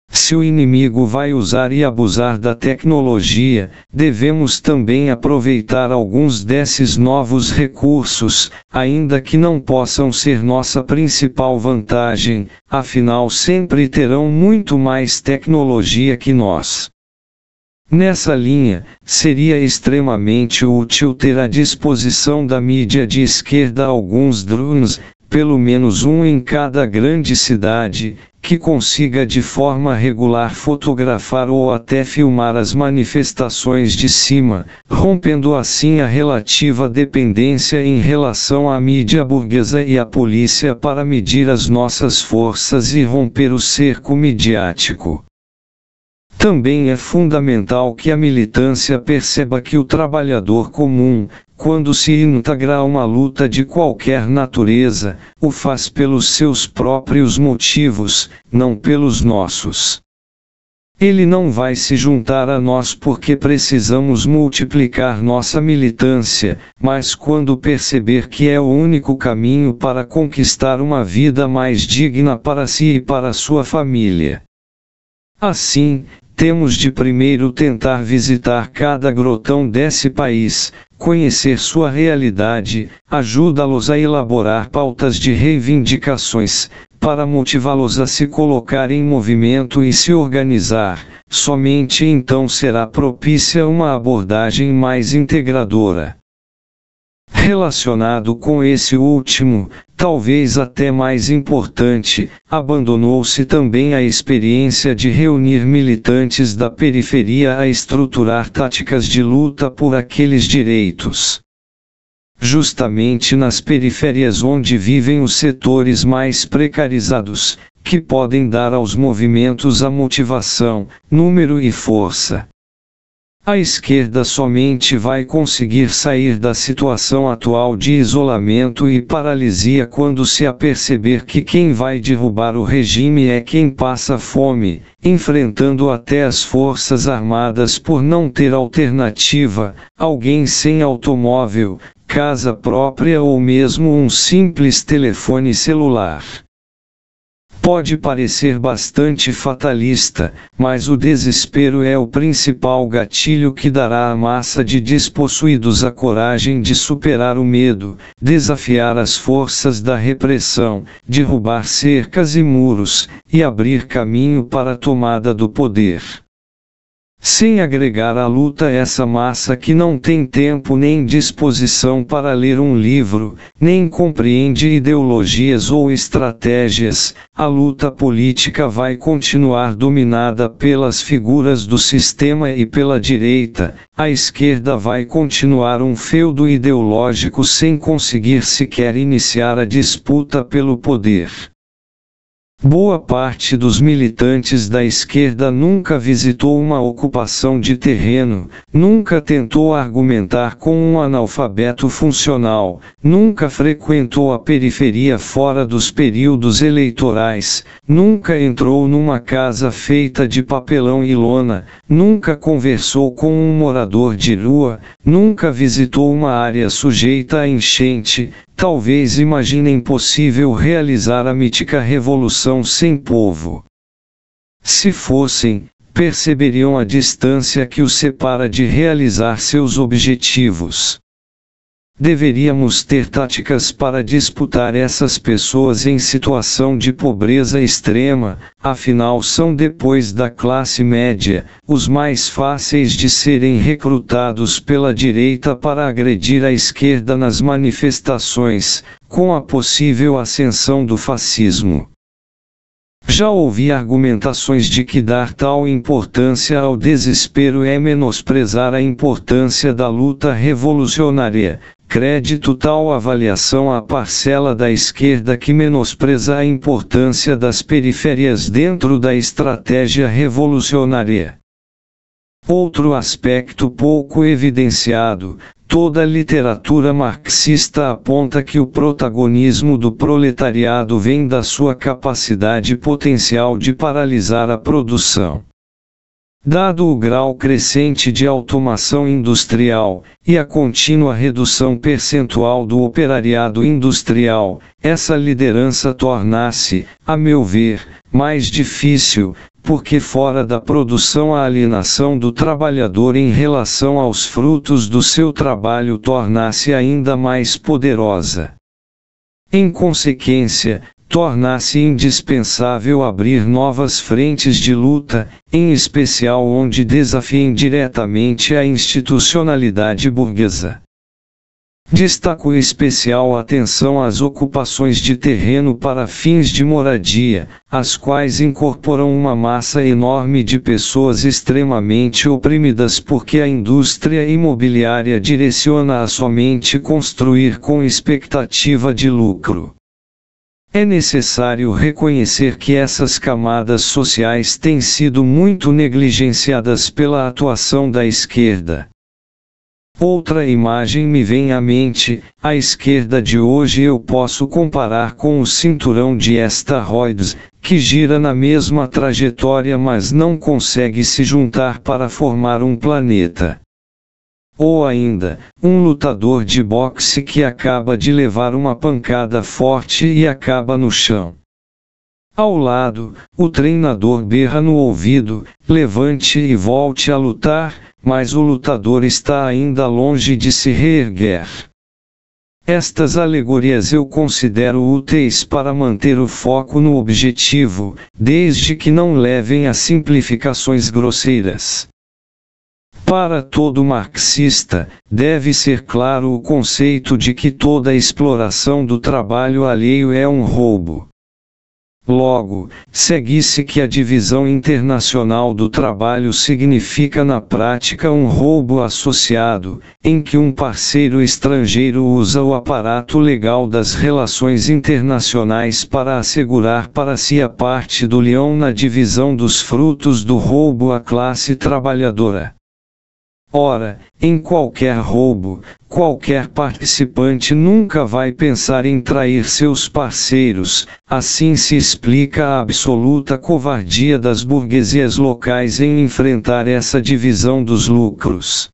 Speaker 1: Se o inimigo vai usar e abusar da tecnologia, devemos também aproveitar alguns desses novos recursos, ainda que não possam ser nossa principal vantagem, afinal sempre terão muito mais tecnologia que nós. Nessa linha, seria extremamente útil ter à disposição da mídia de esquerda alguns drones, pelo menos um em cada grande cidade, que consiga de forma regular fotografar ou até filmar as manifestações de cima, rompendo assim a relativa dependência em relação à mídia burguesa e à polícia para medir as nossas forças e romper o cerco midiático. Também é fundamental que a militância perceba que o trabalhador comum, quando se integra a uma luta de qualquer natureza, o faz pelos seus próprios motivos, não pelos nossos. Ele não vai se juntar a nós porque precisamos multiplicar nossa militância, mas quando perceber que é o único caminho para conquistar uma vida mais digna para si e para sua família. Assim, temos de primeiro tentar visitar cada grotão desse país, conhecer sua realidade, ajudá-los a elaborar pautas de reivindicações, para motivá-los a se colocar em movimento e se organizar. Somente então será propícia uma abordagem mais integradora. Relacionado com esse último, talvez até mais importante, abandonou-se também a experiência de reunir militantes da periferia a estruturar táticas de luta por aqueles direitos. Justamente nas periferias onde vivem os setores mais precarizados, que podem dar aos movimentos a motivação, número e força. A esquerda somente vai conseguir sair da situação atual de isolamento e paralisia quando se aperceber que quem vai derrubar o regime é quem passa fome, enfrentando até as forças armadas por não ter alternativa, alguém sem automóvel, casa própria ou mesmo um simples telefone celular. Pode parecer bastante fatalista, mas o desespero é o principal gatilho que dará à massa de despossuídos a coragem de superar o medo, desafiar as forças da repressão, derrubar cercas e muros, e abrir caminho para a tomada do poder. Sem agregar à luta essa massa que não tem tempo nem disposição para ler um livro, nem compreende ideologias ou estratégias, a luta política vai continuar dominada pelas figuras do sistema e pela direita, a esquerda vai continuar um feudo ideológico sem conseguir sequer iniciar a disputa pelo poder. Boa parte dos militantes da esquerda nunca visitou uma ocupação de terreno, nunca tentou argumentar com um analfabeto funcional, nunca frequentou a periferia fora dos períodos eleitorais, nunca entrou numa casa feita de papelão e lona, nunca conversou com um morador de rua, nunca visitou uma área sujeita a enchente. Talvez imaginem possível realizar a mítica revolução sem povo. Se fossem, perceberiam a distância que os separa de realizar seus objetivos. Deveríamos ter táticas para disputar essas pessoas em situação de pobreza extrema, afinal são depois da classe média, os mais fáceis de serem recrutados pela direita para agredir a esquerda nas manifestações, com a possível ascensão do fascismo. Já ouvi argumentações de que dar tal importância ao desespero é menosprezar a importância da luta revolucionária. Crédito tal avaliação à parcela da esquerda que menospreza a importância das periferias dentro da estratégia revolucionária. Outro aspecto pouco evidenciado, toda a literatura marxista aponta que o protagonismo do proletariado vem da sua capacidade potencial de paralisar a produção. Dado o grau crescente de automação industrial, e a contínua redução percentual do operariado industrial, essa liderança torna-se, a meu ver, mais difícil, porque fora da produção a alienação do trabalhador em relação aos frutos do seu trabalho torna-se ainda mais poderosa. Em consequência, torna-se indispensável abrir novas frentes de luta, em especial onde desafiem diretamente a institucionalidade burguesa. Destaco especial atenção às ocupações de terreno para fins de moradia, as quais incorporam uma massa enorme de pessoas extremamente oprimidas porque a indústria imobiliária direciona-a somente construir com expectativa de lucro. É necessário reconhecer que essas camadas sociais têm sido muito negligenciadas pela atuação da esquerda. Outra imagem me vem à mente, a esquerda de hoje eu posso comparar com o cinturão de asteroides, que gira na mesma trajetória mas não consegue se juntar para formar um planeta. Ou ainda, um lutador de boxe que acaba de levar uma pancada forte e acaba no chão. Ao lado, o treinador berra no ouvido, levante e volte a lutar, mas o lutador está ainda longe de se reerguer. Estas alegorias eu considero úteis para manter o foco no objetivo, desde que não levem a simplificações grosseiras. Para todo marxista, deve ser claro o conceito de que toda exploração do trabalho alheio é um roubo. Logo, segue-se que a divisão internacional do trabalho significa na prática um roubo associado, em que um parceiro estrangeiro usa o aparato legal das relações internacionais para assegurar para si a parte do leão na divisão dos frutos do roubo à classe trabalhadora. Ora, em qualquer roubo, qualquer participante nunca vai pensar em trair seus parceiros, assim se explica a absoluta covardia das burguesias locais em enfrentar essa divisão dos lucros.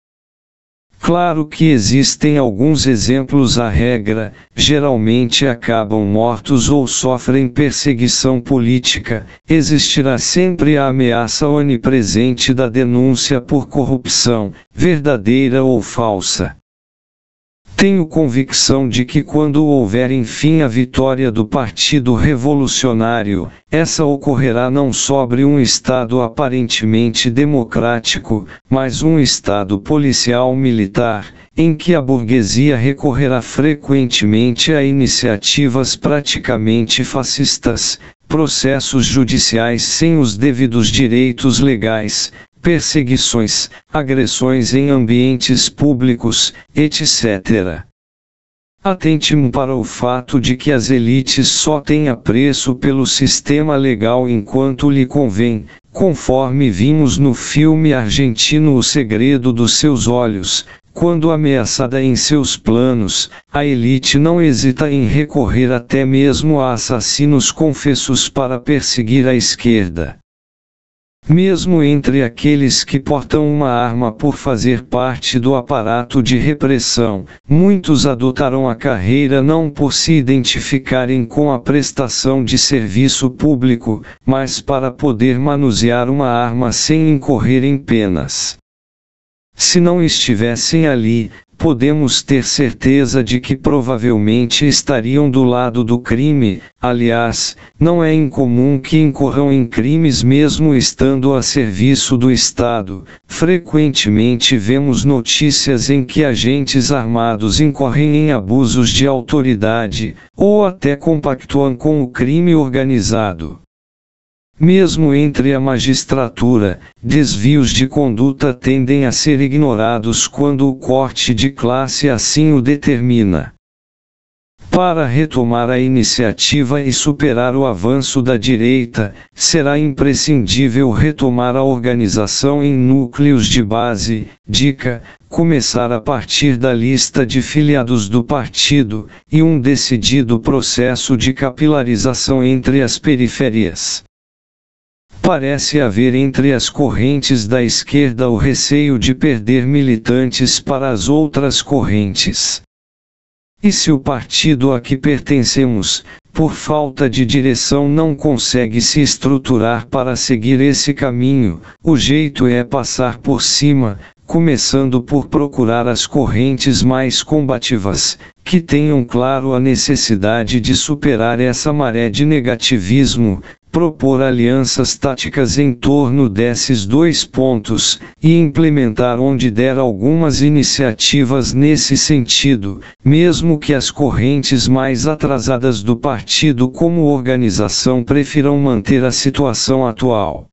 Speaker 1: Claro que existem alguns exemplos à regra, geralmente acabam mortos ou sofrem perseguição política, existirá sempre a ameaça onipresente da denúncia por corrupção, verdadeira ou falsa. Tenho convicção de que quando houver enfim a vitória do Partido Revolucionário, essa ocorrerá não sobre um Estado aparentemente democrático, mas um Estado policial militar, em que a burguesia recorrerá frequentemente a iniciativas praticamente fascistas, processos judiciais sem os devidos direitos legais, perseguições, agressões em ambientes públicos, etc. Atente-me para o fato de que as elites só têm apreço pelo sistema legal enquanto lhe convém, conforme vimos no filme argentino O Segredo dos Seus Olhos. Quando ameaçada em seus planos, a elite não hesita em recorrer até mesmo a assassinos confessos para perseguir a esquerda. Mesmo entre aqueles que portam uma arma por fazer parte do aparato de repressão, muitos adotaram a carreira não por se identificarem com a prestação de serviço público, mas para poder manusear uma arma sem incorrer em penas. Se não estivessem ali, podemos ter certeza de que provavelmente estariam do lado do crime. Aliás, não é incomum que incorram em crimes mesmo estando a serviço do Estado. Frequentemente vemos notícias em que agentes armados incorrem em abusos de autoridade, ou até compactuam com o crime organizado. Mesmo entre a magistratura, desvios de conduta tendem a ser ignorados quando o corte de classe assim o determina. Para retomar a iniciativa e superar o avanço da direita, será imprescindível retomar a organização em núcleos de base. Dica: começar a partir da lista de filiados do partido, e um decidido processo de capilarização entre as periferias. Parece haver entre as correntes da esquerda o receio de perder militantes para as outras correntes. E se o partido a que pertencemos, por falta de direção, não consegue se estruturar para seguir esse caminho, o jeito é passar por cima, começando por procurar as correntes mais combativas, que tenham claro a necessidade de superar essa maré de negativismo, propor alianças táticas em torno desses dois pontos, e implementar onde der algumas iniciativas nesse sentido, mesmo que as correntes mais atrasadas do partido como organização prefiram manter a situação atual.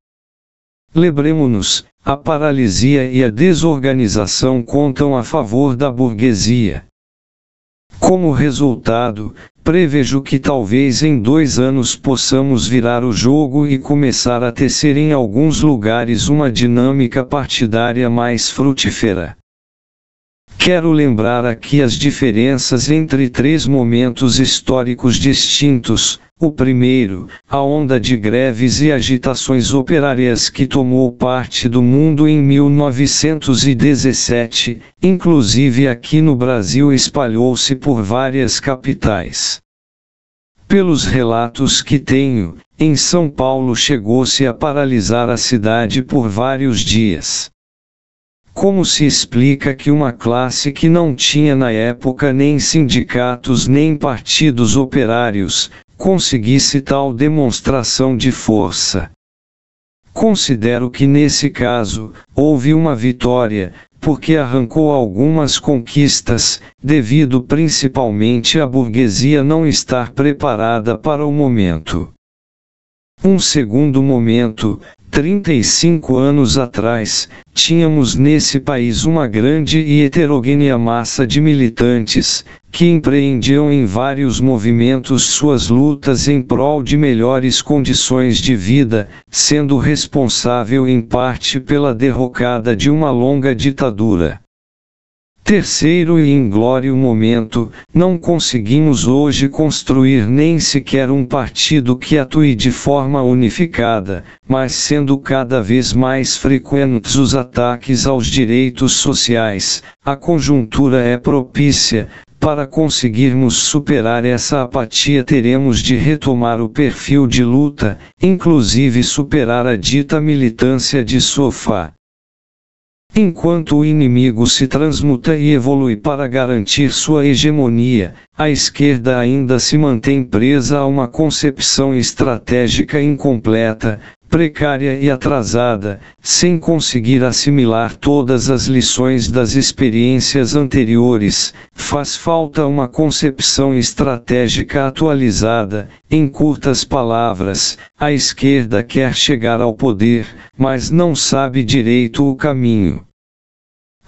Speaker 1: Lembremos-nos, a paralisia e a desorganização contam a favor da burguesia. Como resultado, prevejo que talvez em 2 anos possamos virar o jogo e começar a tecer em alguns lugares uma dinâmica partidária mais frutífera. Quero lembrar aqui as diferenças entre 3 momentos históricos distintos. O primeiro, a onda de greves e agitações operárias que tomou parte do mundo em 1917, inclusive aqui no Brasil, espalhou-se por várias capitais. Pelos relatos que tenho, em São Paulo chegou-se a paralisar a cidade por vários dias. Como se explica que uma classe que não tinha na época nem sindicatos nem partidos operários, conseguisse tal demonstração de força? Considero que nesse caso, houve uma vitória, porque arrancou algumas conquistas, devido principalmente à burguesia não estar preparada para o momento. Um segundo momento, 35 anos atrás, tínhamos nesse país uma grande e heterogênea massa de militantes, que empreendiam em vários movimentos suas lutas em prol de melhores condições de vida, sendo responsável em parte pela derrocada de uma longa ditadura. Terceiro e inglório momento, não conseguimos hoje construir nem sequer um partido que atue de forma unificada, mas sendo cada vez mais frequentes os ataques aos direitos sociais, a conjuntura é propícia. Para conseguirmos superar essa apatia, teremos de retomar o perfil de luta, inclusive superar a dita militância de sofá. Enquanto o inimigo se transmuta e evolui para garantir sua hegemonia, a esquerda ainda se mantém presa a uma concepção estratégica incompleta, precária e atrasada, sem conseguir assimilar todas as lições das experiências anteriores. Faz falta uma concepção estratégica atualizada. Em curtas palavras, a esquerda quer chegar ao poder, mas não sabe direito o caminho.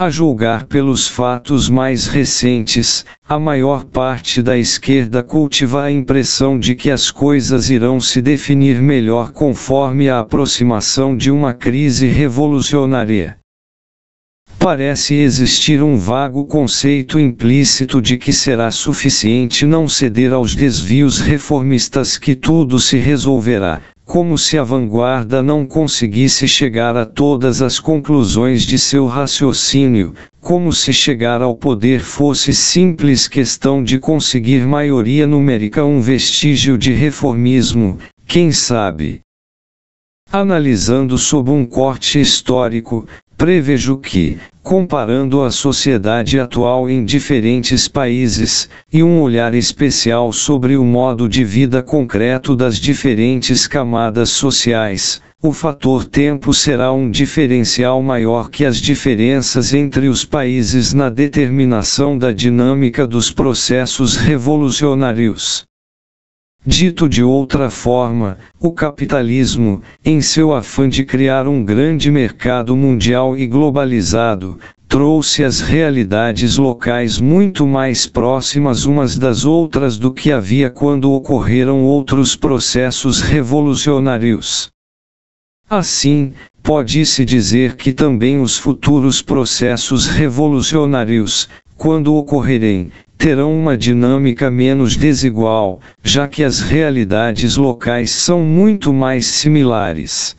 Speaker 1: A julgar pelos fatos mais recentes, a maior parte da esquerda cultiva a impressão de que as coisas irão se definir melhor conforme a aproximação de uma crise revolucionária. Parece existir um vago conceito implícito de que será suficiente não ceder aos desvios reformistas que tudo se resolverá, como se a vanguarda não conseguisse chegar a todas as conclusões de seu raciocínio, como se chegar ao poder fosse simples questão de conseguir maioria numérica, um vestígio de reformismo, quem sabe. Analisando sob um corte histórico, prevejo que, comparando a sociedade atual em diferentes países, e um olhar especial sobre o modo de vida concreto das diferentes camadas sociais, o fator tempo será um diferencial maior que as diferenças entre os países na determinação da dinâmica dos processos revolucionários. Dito de outra forma, o capitalismo, em seu afã de criar um grande mercado mundial e globalizado, trouxe as realidades locais muito mais próximas umas das outras do que havia quando ocorreram outros processos revolucionários. Assim, pode-se dizer que também os futuros processos revolucionários, quando ocorrerem, terão uma dinâmica menos desigual, já que as realidades locais são muito mais similares.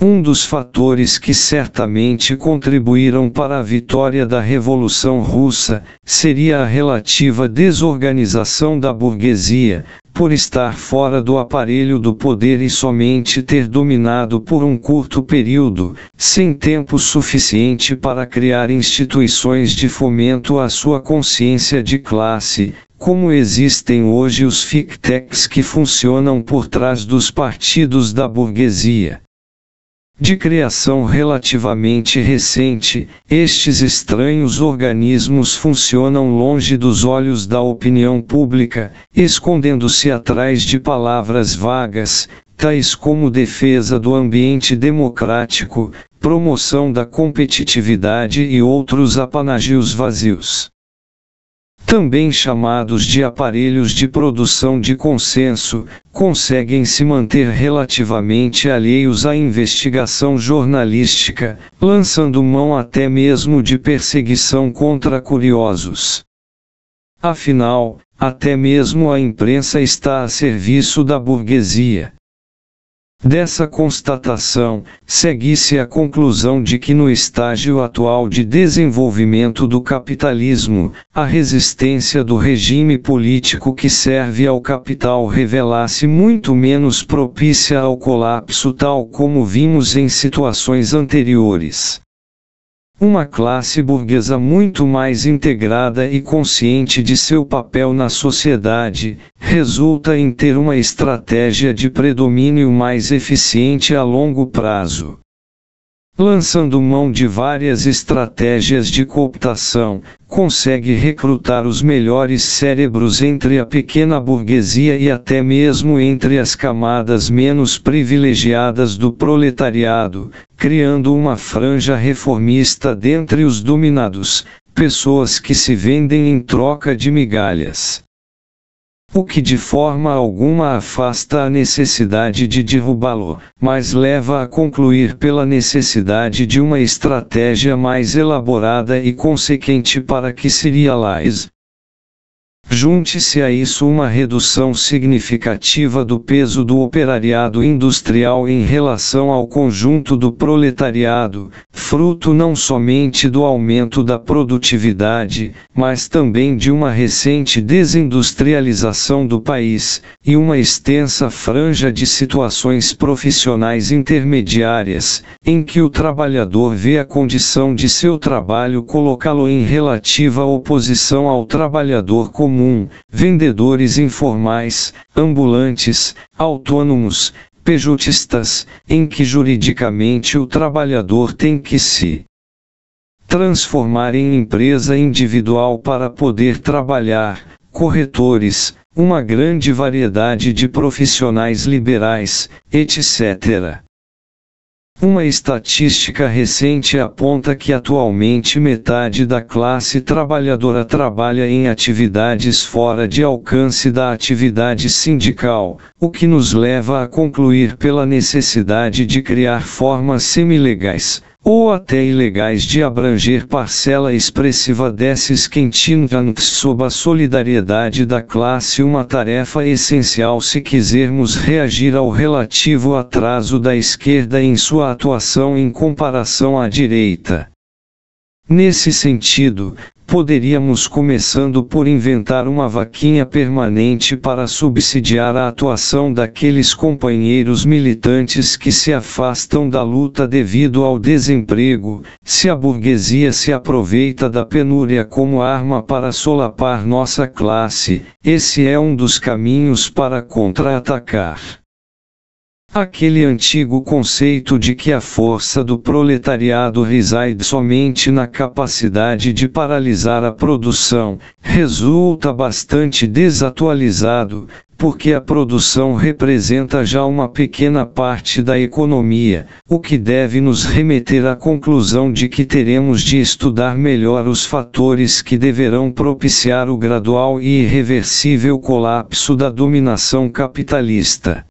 Speaker 1: Um dos fatores que certamente contribuíram para a vitória da Revolução Russa seria a relativa desorganização da burguesia, por estar fora do aparelho do poder e somente ter dominado por um curto período, sem tempo suficiente para criar instituições de fomento à sua consciência de classe, como existem hoje os think tanks que funcionam por trás dos partidos da burguesia. De criação relativamente recente, estes estranhos organismos funcionam longe dos olhos da opinião pública, escondendo-se atrás de palavras vagas, tais como defesa do ambiente democrático, promoção da competitividade e outros apanágios vazios. Também chamados de aparelhos de produção de consenso, conseguem se manter relativamente alheios à investigação jornalística, lançando mão até mesmo de perseguição contra curiosos. Afinal, até mesmo a imprensa está a serviço da burguesia. Dessa constatação, segue-se a conclusão de que no estágio atual de desenvolvimento do capitalismo, a resistência do regime político que serve ao capital revela-se muito menos propícia ao colapso tal como vimos em situações anteriores. Uma classe burguesa muito mais integrada e consciente de seu papel na sociedade, resulta em ter uma estratégia de predomínio mais eficiente a longo prazo. Lançando mão de várias estratégias de cooptação, consegue recrutar os melhores cérebros entre a pequena burguesia e até mesmo entre as camadas menos privilegiadas do proletariado, criando uma franja reformista dentre os dominados, pessoas que se vendem em troca de migalhas. O que de forma alguma afasta a necessidade de derrubá-lo, mas leva a concluir pela necessidade de uma estratégia mais elaborada e consequente para que se realize. Junte-se a isso uma redução significativa do peso do operariado industrial em relação ao conjunto do proletariado, fruto não somente do aumento da produtividade, mas também de uma recente desindustrialização do país, e uma extensa franja de situações profissionais intermediárias, em que o trabalhador vê a condição de seu trabalho colocá-lo em relativa oposição ao trabalhador comum, vendedores informais, ambulantes, autônomos, pejotistas, em que juridicamente o trabalhador tem que se transformar em empresa individual para poder trabalhar, corretores, uma grande variedade de profissionais liberais, etc. Uma estatística recente aponta que atualmente metade da classe trabalhadora trabalha em atividades fora de alcance da atividade sindical, o que nos leva a concluir pela necessidade de criar formas semilegais, ou até ilegais de abranger parcela expressiva desses que entendam sob a solidariedade da classe uma tarefa essencial se quisermos reagir ao relativo atraso da esquerda em sua atuação em comparação à direita. Nesse sentido, poderíamos começando por inventar uma vaquinha permanente para subsidiar a atuação daqueles companheiros militantes que se afastam da luta devido ao desemprego, se a burguesia se aproveita da penúria como arma para solapar nossa classe, esse é um dos caminhos para contra-atacar aquele antigo conceito de que a força do proletariado reside somente na capacidade de paralisar a produção, resulta bastante desatualizado, porque a produção representa já uma pequena parte da economia, o que deve nos remeter à conclusão de que teremos de estudar melhor os fatores que deverão propiciar o gradual e irreversível colapso da dominação capitalista.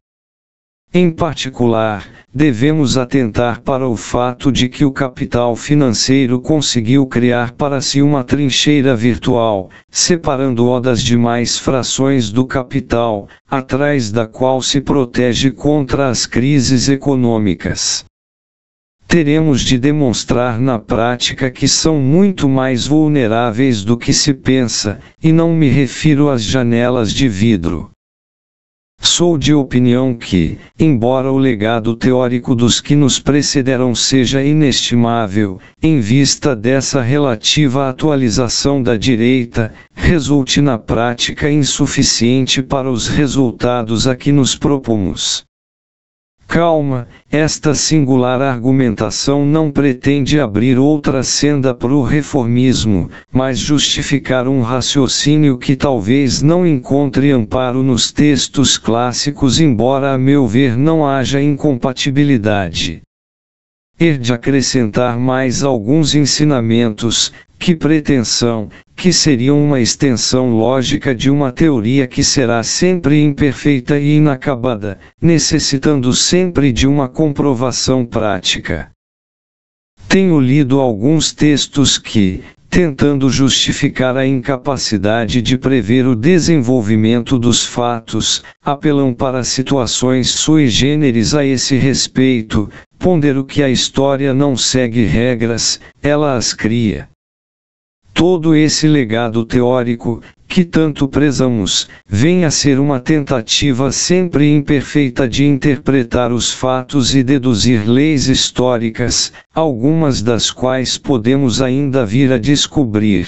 Speaker 1: Em particular, devemos atentar para o fato de que o capital financeiro conseguiu criar para si uma trincheira virtual, separando-o das demais frações do capital, atrás da qual se protege contra as crises econômicas. Teremos de demonstrar na prática que são muito mais vulneráveis do que se pensa, e não me refiro às janelas de vidro. Sou de opinião que, embora o legado teórico dos que nos precederam seja inestimável, em vista dessa relativa atualização da direita, resulte na prática insuficiente para os resultados a que nos propomos. Calma, esta singular argumentação não pretende abrir outra senda para o reformismo, mas justificar um raciocínio que talvez não encontre amparo nos textos clássicos, embora a meu ver não haja incompatibilidade. De acrescentar mais alguns ensinamentos, que pretensão, que seriam uma extensão lógica de uma teoria que será sempre imperfeita e inacabada, necessitando sempre de uma comprovação prática. Tenho lido alguns textos que, tentando justificar a incapacidade de prever o desenvolvimento dos fatos, apelam para situações sui generis a esse respeito. Pondero que a história não segue regras, ela as cria. Todo esse legado teórico, que tanto prezamos, vem a ser uma tentativa sempre imperfeita de interpretar os fatos e deduzir leis históricas, algumas das quais podemos ainda vir a descobrir.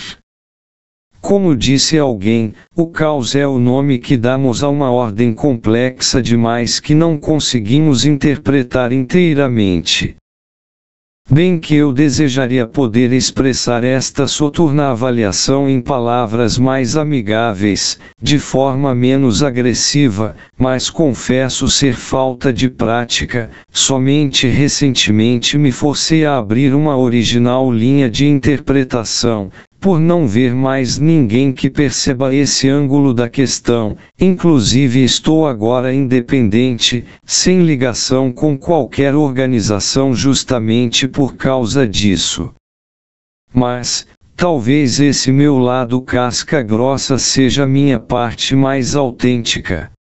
Speaker 1: Como disse alguém, o caos é o nome que damos a uma ordem complexa demais que não conseguimos interpretar inteiramente. Bem que eu desejaria poder expressar esta soturna avaliação em palavras mais amigáveis, de forma menos agressiva, mas confesso ser falta de prática. Somente recentemente me forcei a abrir uma original linha de interpretação, por não ver mais ninguém que perceba esse ângulo da questão. Inclusive estou agora independente, sem ligação com qualquer organização justamente por causa disso. Mas, talvez esse meu lado casca grossa seja minha parte mais autêntica.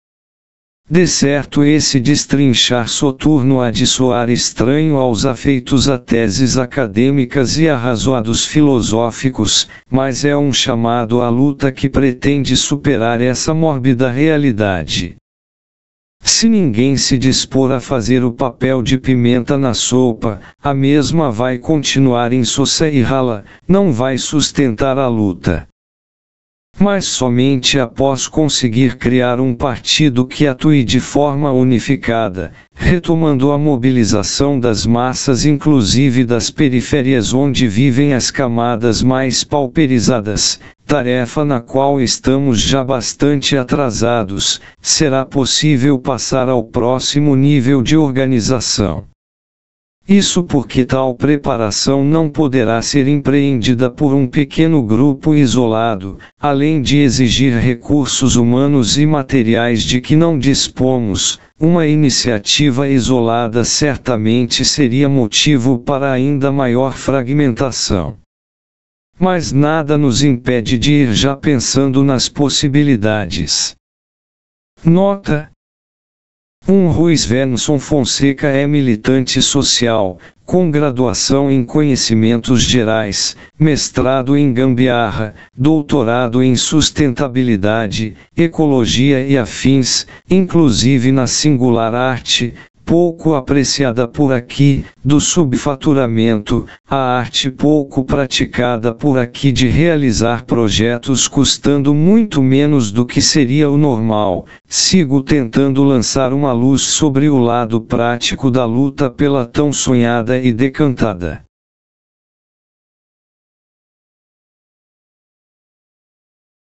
Speaker 1: De certo, esse destrinchar soturno há de soar estranho aos afeitos a teses acadêmicas e arrazoados filosóficos, mas é um chamado à luta que pretende superar essa mórbida realidade. Se ninguém se dispor a fazer o papel de pimenta na sopa, a mesma vai continuar insossa e rala, não vai sustentar a luta. Mas somente após conseguir criar um partido que atue de forma unificada, retomando a mobilização das massas, inclusive das periférias onde vivem as camadas mais pauperizadas, tarefa na qual estamos já bastante atrasados, será possível passar ao próximo nível de organização. Isso porque tal preparação não poderá ser empreendida por um pequeno grupo isolado, além de exigir recursos humanos e materiais de que não dispomos. Uma iniciativa isolada certamente seria motivo para ainda maior fragmentação. Mas nada nos impede de ir já pensando nas possibilidades. Nota: Ruiz Venson Fonseca é militante social, com graduação em Conhecimentos Gerais, mestrado em Gambiarra, doutorado em Sustentabilidade, Ecologia e afins, inclusive na singular arte, pouco apreciada por aqui, do subfaturamento, a arte pouco praticada por aqui de realizar projetos custando muito menos do que seria o normal. Sigo tentando lançar uma luz sobre o lado prático da luta pela tão sonhada e decantada